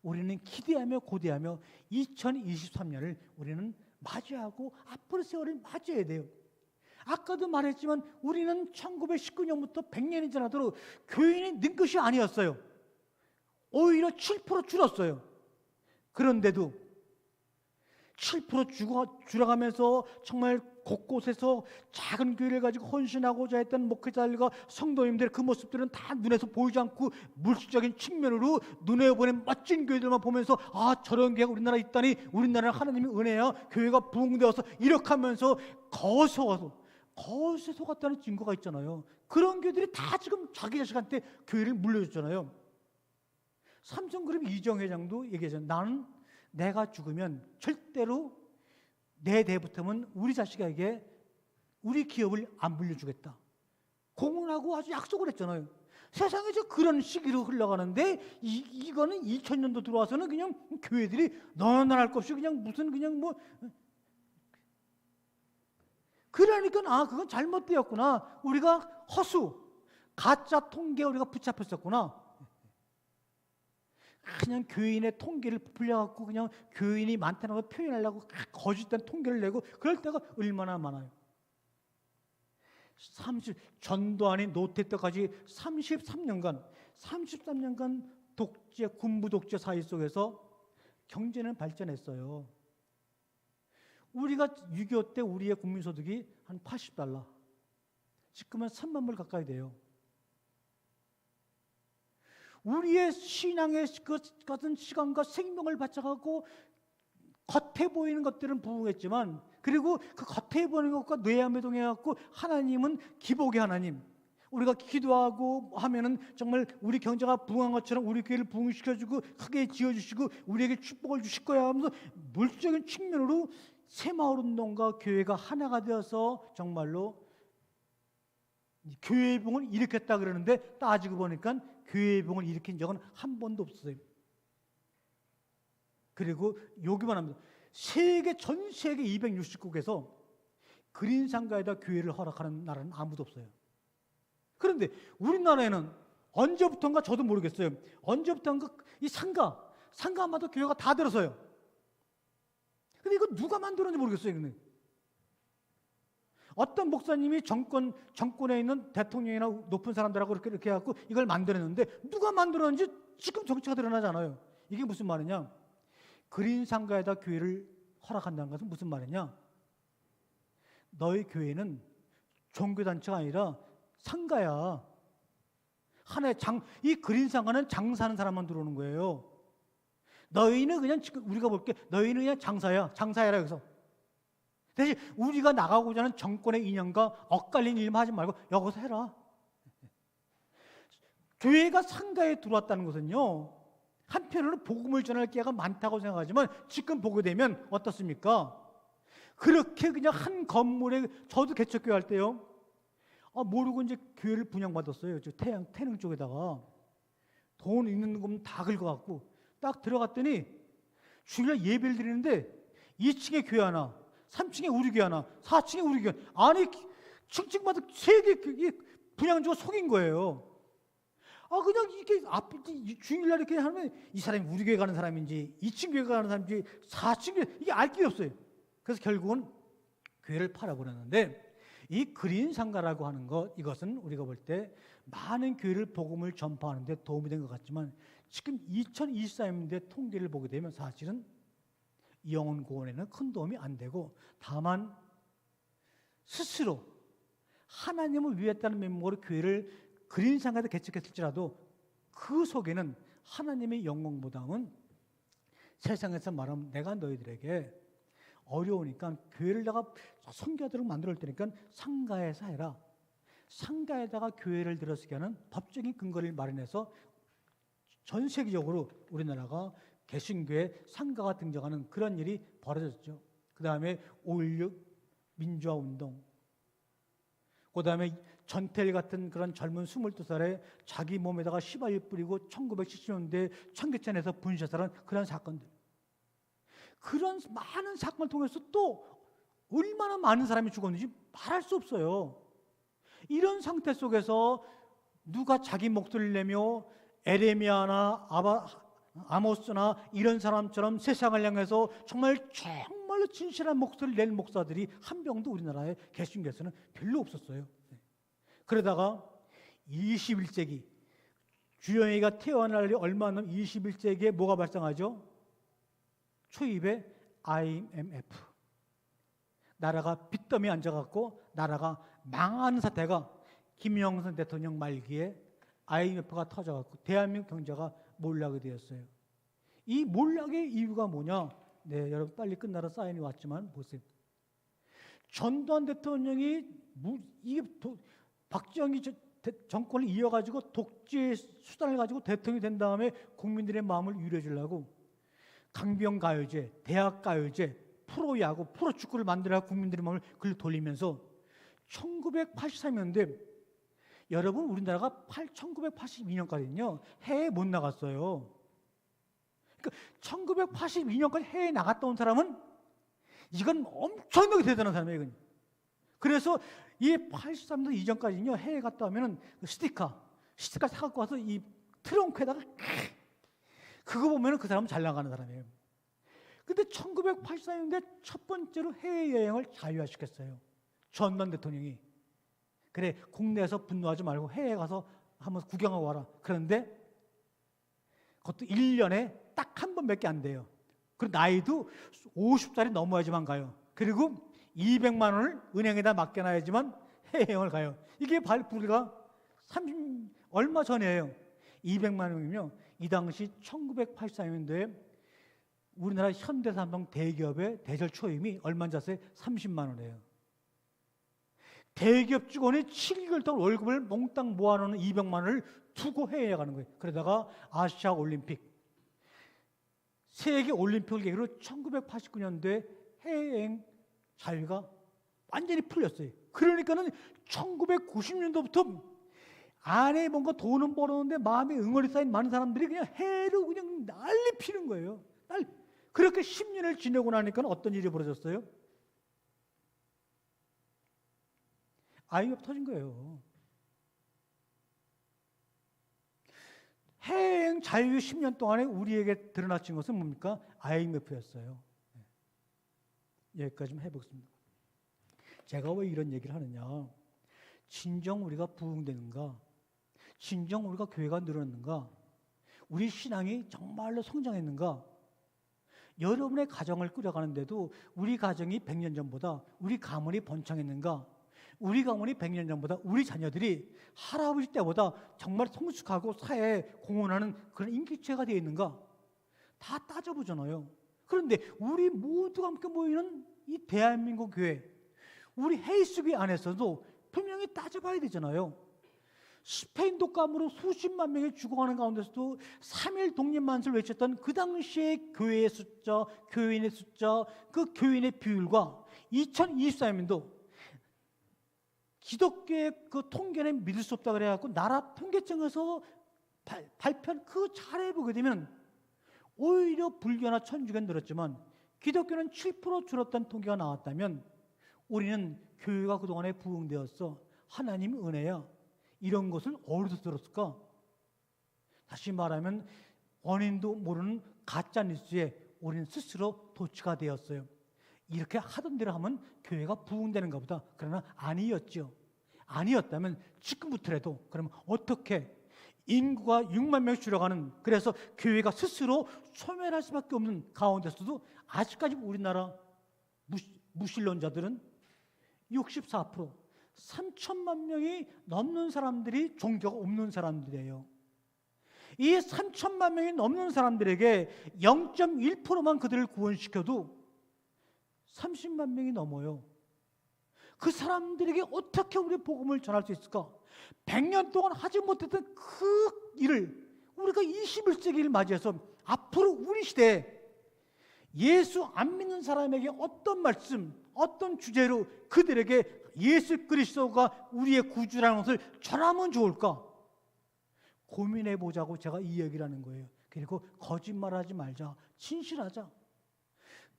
우리는 기대하며 고대하며 2023년을 우리는 맞이하고 앞으로 세월을 맞이해야 돼요. 아까도 말했지만 우리는 1919년부터 100년이 지나도록 교인이 는 것이 아니었어요. 오히려 7% 줄었어요. 그런데도 7% 줄어가면서 정말 곳곳에서 작은 교회를 가지고 헌신하고자 했던 목회자들과 성도님들의 그 모습들은 다 눈에서 보이지 않고 물질적인 측면으로 눈에 보이는 멋진 교회들만 보면서 아 저런 교회가 우리나라에 있다니 우리나라는 하나님의 은혜야 교회가 부흥되어서 이렇게 하면서 거기서 속았다는 증거가 있잖아요. 그런 교회들이 다 지금 자기 자식한테 교회를 물려줬잖아요. 삼성그룹 이정 회장도 얘기하잖아요. 나는 내가 죽으면 절대로 내 대부터는 우리 자식에게 우리 기업을 안 물려주겠다. 공언하고 아주 약속을 했잖아요. 세상에서 그런 시기로 흘러가는데 이거는 2000년도 들어와서는 그냥 교회들이 너나 할 것 없이 그냥 무슨 그냥 뭐 그러니까 아 그건 잘못되었구나. 우리가 허수 가짜 통계에 우리가 붙잡혔었구나. 그냥 교인의 통계를 불려갖고 그냥 교인이 많다는 걸 표현하려고 거짓된 통계를 내고 그럴 때가 얼마나 많아요. 전두환이 노태 때까지 33년간 독재, 군부 독재 사회 속에서 경제는 발전했어요. 우리가 6.25 때 우리의 국민소득이 한 $80, 지금은 3만 불 가까이 돼요. 우리의 신앙의 그 같은 시간과 생명을 바쳐갖고 겉에 보이는 것들은 부응했지만, 그리고 그 겉에 보이는 것과 뇌함에 동해갖고 하나님은 기복의 하나님, 우리가 기도하고 하면은 정말 우리 경제가 부응한 것처럼 우리 교회를 부응시켜주고 크게 지어주시고 우리에게 축복을 주실 거야 하면서 물질적인 측면으로 새마을운동과 교회가 하나가 되어서 정말로 교회의 부흥을 일으켰다 그러는데, 따지고 보니까 교회의 부흥을 일으킨 적은 한 번도 없어요. 그리고 여기만 합니다. 전 세계 260국에서 그린상가에다 교회를 허락하는 나라는 아무도 없어요. 그런데 우리나라에는 언제부턴가 저도 모르겠어요. 언제부턴가 이 상가마다 교회가 다 들어서요. 근데 이거 누가 만들었는지 모르겠어요. 근데 어떤 목사님이 정권에 있는 대통령이나 높은 사람들하고 이렇게 해갖고 이걸 만들었는데, 누가 만들었는지 지금 정체가 드러나지 않아요. 이게 무슨 말이냐? 그린상가에다 교회를 허락한다는 것은 무슨 말이냐? 너희 교회는 종교단체가 아니라 상가야. 하나의 이 그린상가는 장사하는 사람만 들어오는 거예요. 너희는 그냥 지금 우리가 볼게, 너희는 그냥 장사해라. 여기서 대신 우리가 나가고자 하는 정권의 인연과 엇갈린 일만 하지 말고 여기서 해라. 교회가 상가에 들어왔다는 것은요, 한편으로는 복음을 전할 기회가 많다고 생각하지만 지금 보게 되면 어떻습니까? 그렇게 그냥 한 건물에, 저도 개척교회 할 때요, 모르고 이제 교회를 분양받았어요. 저 태릉 쪽에다가 돈 있는 건 다 긁어갖고 딱 들어갔더니 주일날 예배를 드리는데 2층에 교회 하나, 3층에 우리 교회 하나, 4층에 우리 교회 하나. 아니 층층마다 3개 분양주가 속인 거예요. 그냥 이게 주일날 이렇게 하면 이 사람이 우리 교회 가는 사람인지 2층 교회 가는 사람인지 4층 교회, 이게 알 길이 없어요. 그래서 결국은 교회를 팔아버렸는데, 이 그린상가라고 하는 것, 이것은 우리가 볼 때 많은 교회를 복음을 전파하는 데 도움이 된 것 같지만, 지금 2023년대 통계를 보게 되면 사실은 영혼 구원에는 큰 도움이 안 되고, 다만 스스로 하나님을 위했다는 면모로 교회를 그린상가에서 개척했을지라도 그 속에는 하나님의 영광보다는 세상에서 말하면 내가 너희들에게 어려우니까 교회를 내가 선교하도록 만들어 테니까 상가에서 해라. 상가에다가 교회를 들어서게 하는 법적인 근거를 마련해서 전 세계적으로 우리나라가 개신교회 상가가 등장하는 그런 일이 벌어졌죠. 그 다음에 5.16 민주화운동, 그 다음에 전태일 같은 그런 젊은 22살에 자기 몸에다가 시바일 뿌리고 1970년대 청계천에서 분쇄살한 그런 사건들, 그런 많은 사건을 통해서 또 얼마나 많은 사람이 죽었는지 말할 수 없어요. 이런 상태 속에서 누가 자기 목소리를 내며 에레미야나 아모스나 이런 사람처럼 세상을 향해서 정말로 진실한 목소리를 낼 목사들이 한 명도 우리나라의 개신교에서는 별로 없었어요. 그러다가 21세기 주영이가 태어날 날이 얼마 안 남은 21세기에 뭐가 발생하죠? 초입에 IMF, 나라가 빚더미에 앉아갖고 나라가 망하는 사태가 김영삼 대통령 말기에 IMF가 터져갖고 대한민국 경제가 몰락이 되었어요. 이 몰락의 이유가 뭐냐? 네, 여러분 빨리 끝나라 사인이 왔지만 보세요. 전두환 대통령이 박정희 정권을 이어가지고 독재 수단을 가지고 대통령이 된 다음에 국민들의 마음을 유려해 주려고 강변가요제, 대학가요제, 프로야구, 프로축구를 만들어 국민들의 마음을 글로 돌리면서 1983년대 여러분 우리나라가 1982년까지는요 해외에 못 나갔어요. 그러니까 1982년까지 해외에 나갔다 온 사람은 이건 엄청나게 대단한 사람이에요. 이건. 그래서 이 83년 이전까지는요 해외 갔다 오면은 스티커 사갖고 와서 이 트렁크에다가 그거 보면 그 사람은 잘 나가는 사람이에요. 근데 1984년대 첫 번째로 해외여행을 자유화시켰어요. 전두환 대통령이. 그래, 국내에서 분노하지 말고 해외에 가서 한번 구경하고 와라. 그런데 그것도 1년에 딱 한 번밖에 안 돼요. 그리고 나이도 50살이 넘어야지만 가요. 그리고 200만 원을 은행에다 맡겨놔야지만 해외여행을 가요. 이게 불과 30 얼마 전이에요. 200만 원이면요. 이 당시 1984년도에 우리나라 현대삼성 대기업의 대절 초임이 얼마인지 아세요? 30만 원이에요. 대기업 직원이 7개월 동안 월급을 몽땅 모아놓는 200만 원을 두고 해외에 가는 거예요. 그러다가 아시아 올림픽, 세계 올림픽을 계기로 1989년도에 해외여행 자유가 완전히 풀렸어요. 그러니까는 1990년도부터 안에 뭔가 돈은 벌었는데 마음에 응어리 쌓인 많은 사람들이 그냥 해로 그냥 난리 피는 거예요. 그렇게 10년을 지내고 나니까 어떤 일이 벌어졌어요? IMF 터진 거예요. 해외여행 자유 10년 동안에 우리에게 드러나친 것은 뭡니까? IMF였어요. 여기까지 좀 해보겠습니다. 제가 왜 이런 얘기를 하느냐? 진정 우리가 부흥되는가? 진정 우리가 교회가 늘었는가? 우리 신앙이 정말로 성장했는가? 여러분의 가정을 꾸려가는데도 우리 가정이 100년 전보다 우리 가문이 번창했는가? 우리 가문이 100년 전보다 우리 자녀들이 할아버지 때보다 정말 성숙하고 사회에 공헌하는 그런 인기체가 되어 있는가? 다 따져보잖아요. 그런데 우리 모두가 함께 모이는 이 대한민국 교회, 우리 헤이스교회 안에서도 분명히 따져봐야 되잖아요. 스페인 독감으로 수십만 명이 죽어가는 가운데서도 3.1 독립만세를 외쳤던 그 당시의 교회의 숫자, 교인의 숫자, 그 교인의 비율과 2024년도 기독교의 그 통계는 믿을 수 없다 그래갖고 나라 통계청에서 발표한 그 자료에 보게 되면 오히려 불교나 천주교는 늘었지만 기독교는 7% 줄었다는 통계가 나왔다면 우리는 교회가 그동안에 부흥되었어. 하나님의 은혜야. 이런 것을 어디서 들었을까? 다시 말하면 원인도 모르는 가짜 뉴스에 우리는 스스로 도취가 되었어요. 이렇게 하던 대로 하면 교회가 부흥되는가 보다. 그러나 아니었죠. 아니었다면 지금부터라도 그러면 어떻게 인구가 6만 명씩 줄어가는, 그래서 교회가 스스로 소멸할 수밖에 없는 가운데서도 아직까지 우리나라 무신론자들은 64%, 3천만 명이 넘는 사람들이 종교가 없는 사람들이에요. 이 3천만 명이 넘는 사람들에게 0.1%만 그들을 구원시켜도 30만 명이 넘어요. 그 사람들에게 어떻게 우리 복음을 전할 수 있을까? 100년 동안 하지 못했던 그 일을 우리가 21세기를 맞이해서 앞으로 우리 시대에 예수 안 믿는 사람에게 어떤 말씀, 어떤 주제로 그들에게 예수 그리스도가 우리의 구주라는 것을 전하면 좋을까? 고민해 보자고 제가 이 얘기를 하는 거예요. 그리고 거짓말하지 말자. 진실하자.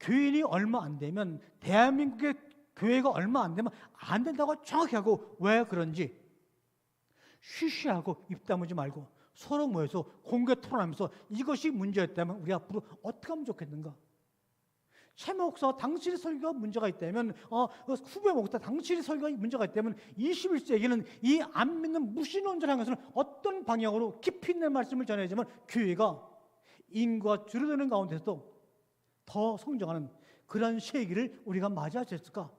교인이 얼마 안 되면, 대한민국의 교회가 얼마 안 되면 안 된다고 정확히 하고, 왜 그런지 쉬쉬하고 입 다물지 말고 서로 모여서 공개 토론하면서 이것이 문제였다면 우리 앞으로 어떻게 하면 좋겠는가? 최 목사, 당신의 설교가 문제가 있다면, 후배 목사, 당신의 설교가 문제가 있다면 21세기는 이 안 믿는 무신론자라는 것은 어떤 방향으로 깊이 있는 말씀을 전해야지만 교회가 인구가 줄어드는 가운데서도 더 성장하는 그런 시기를 우리가 맞이할 수 있을까?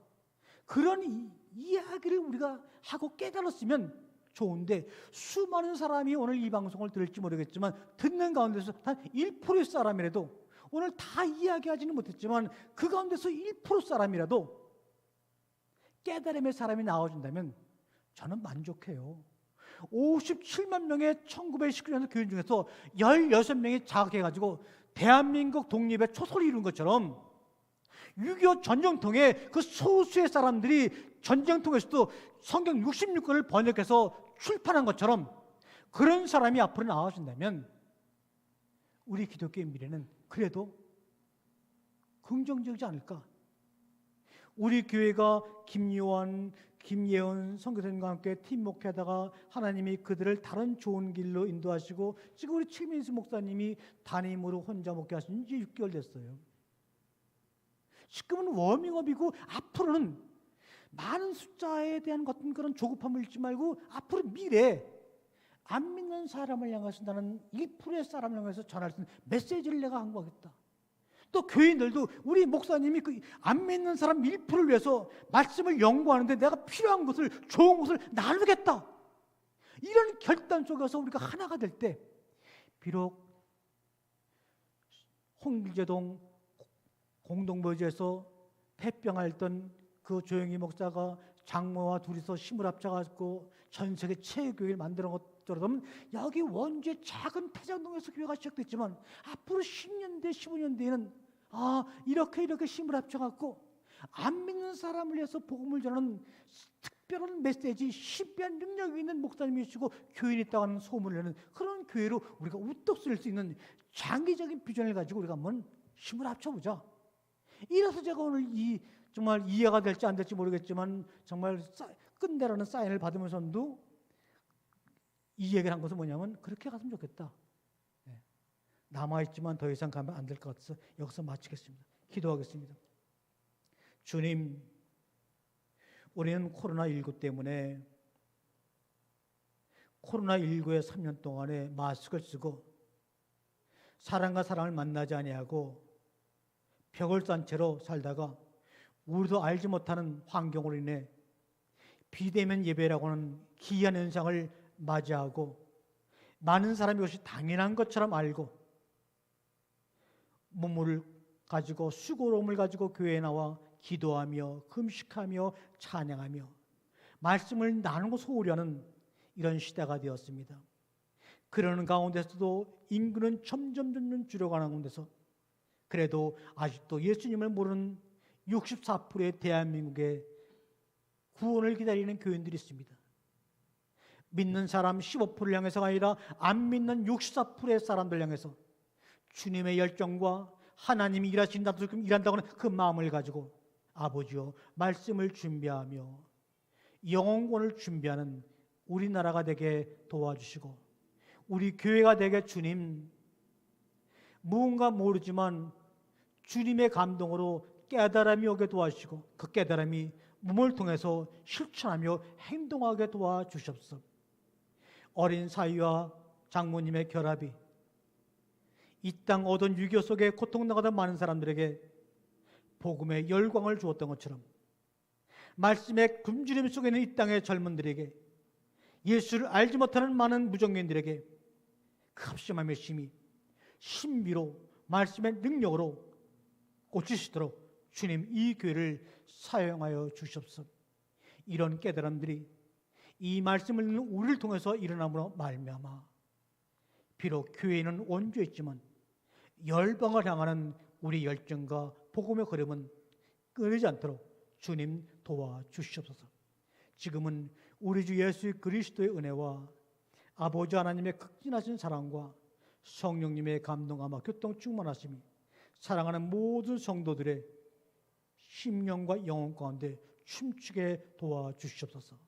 그런 이야기를 우리가 하고 깨달았으면 좋은데, 수많은 사람이 오늘 이 방송을 들을지 모르겠지만 듣는 가운데서 단 1%의 사람이라도, 오늘 다 이야기하지는 못했지만 그 가운데서 1% 사람이라도 깨달음의 사람이 나와준다면 저는 만족해요. 57만 명의 1919년도 교인 중에서 16명이 자각해가지고 대한민국 독립의 초소를 이룬 것처럼 6.25 전쟁통에 그 소수의 사람들이 전쟁통에서도 성경 66권을 번역해서 출판한 것처럼 그런 사람이 앞으로 나와준다면 우리 기독교의 미래는 그래도 긍정적이지 않을까? 우리 교회가 김요한, 김예원 선교사님과 함께 팀 목회하다가 하나님이 그들을 다른 좋은 길로 인도하시고 지금 우리 최민수 목사님이 담임으로 혼자 목회하신 지 6개월 됐어요. 지금은 워밍업이고 앞으로는 많은 숫자에 대한 어떤 그런 조급함을 잊지 말고 앞으로 미래 안 믿는 사람을 향해서 나는 1%의 사람을 향해서 전할 수 있는 메시지를 내가 항구하겠다. 또 교인들도 우리 목사님이 그 안 믿는 사람 1%를 위해서 말씀을 연구하는데 내가 필요한 것을 좋은 것을 나누겠다. 이런 결단 속에서 우리가 하나가 될 때 비록 홍길제동 공동묘지에서 폐병하였던 그 조영희 목사가 장모와 둘이서 힘을 합쳐가지고 전 세계 최교회를 만드는 것처럼 여기 원주의 작은 태장동에서 교회가 시작됐지만 앞으로 10년 뒤, 15년 뒤에는 이렇게 힘을 합쳐갖고 안 믿는 사람을 위해서 복음을 전하는 특별한 메시지, 신비한 능력이 있는 목사님이시고 교인이 있다고 하는 소문을 내는 그런 교회로 우리가 우뚝 쓸 수 있는 장기적인 비전을 가지고 우리가 한번 힘을 합쳐보자. 이래서 제가 오늘 정말 이해가 될지 안 될지 모르겠지만 정말 끝내라는 사인을 받으면서도 이 얘기를 한 것은 뭐냐면 그렇게 갔으면 좋겠다. 남아있지만 더 이상 가면 안 될 것 같아서 여기서 마치겠습니다. 기도하겠습니다. 주님, 우리는 코로나19 때문에 코로나19의 3년 동안에 마스크를 쓰고 사람과 사람을 만나지 아니하고 벽을 싼 채로 살다가 우리도 알지 못하는 환경으로 인해 비대면 예배라고 하는 기이한 현상을 맞이하고 많은 사람이 이것이 당연한 것처럼 알고 몸을 가지고 수고로움을 가지고 교회에 나와 기도하며 금식하며 찬양하며 말씀을 나누고 소홀히 하는 이런 시대가 되었습니다. 그러는 가운데서도 인구는 점점 줄어가는 가운데서 그래도 아직도 예수님을 모르는 64%의 대한민국의 구원을 기다리는 교인들이 있습니다. 믿는 사람 15%를 향해서가 아니라 안 믿는 64%의 사람들 향해서 주님의 열정과 하나님이 일하신다고 일한다고 하는 그 마음을 가지고 아버지요 말씀을 준비하며 영혼권을 준비하는 우리나라가 되게 도와주시고 우리 교회가 되게 주님 무언가 모르지만 주님의 감동으로 깨달음이 오게 도와주시고 그 깨달음이 몸을 통해서 실천하며 행동하게 도와주시옵소서. 어린 사위와 장모님의 결합이 이 땅 어두운 유교 속에 고통당하던 많은 사람들에게 복음의 열광을 주었던 것처럼 말씀의 굶주림 속에 있는 이 땅의 젊은들에게 예수를 알지 못하는 많은 무종교인들에게 흡심하며 심히 신비로 말씀의 능력으로 고치시도록 주님 이 교회를 사용하여 주시옵소서. 이런 깨달음들이 이 말씀을 듣는 우리를 통해서 일어남으로 말미암아 비록 교회는 원주에 있지만 열방을 향하는 우리 열정과 복음의 걸음은 끊이지 않도록 주님 도와주시옵소서. 지금은 우리 주 예수 그리스도의 은혜와 아버지 하나님의 극진하신 사랑과 성령님의 감동함과 교통 충만하심이 사랑하는 모든 성도들의 심령과 영혼 가운데 춤추게 도와주시옵소서.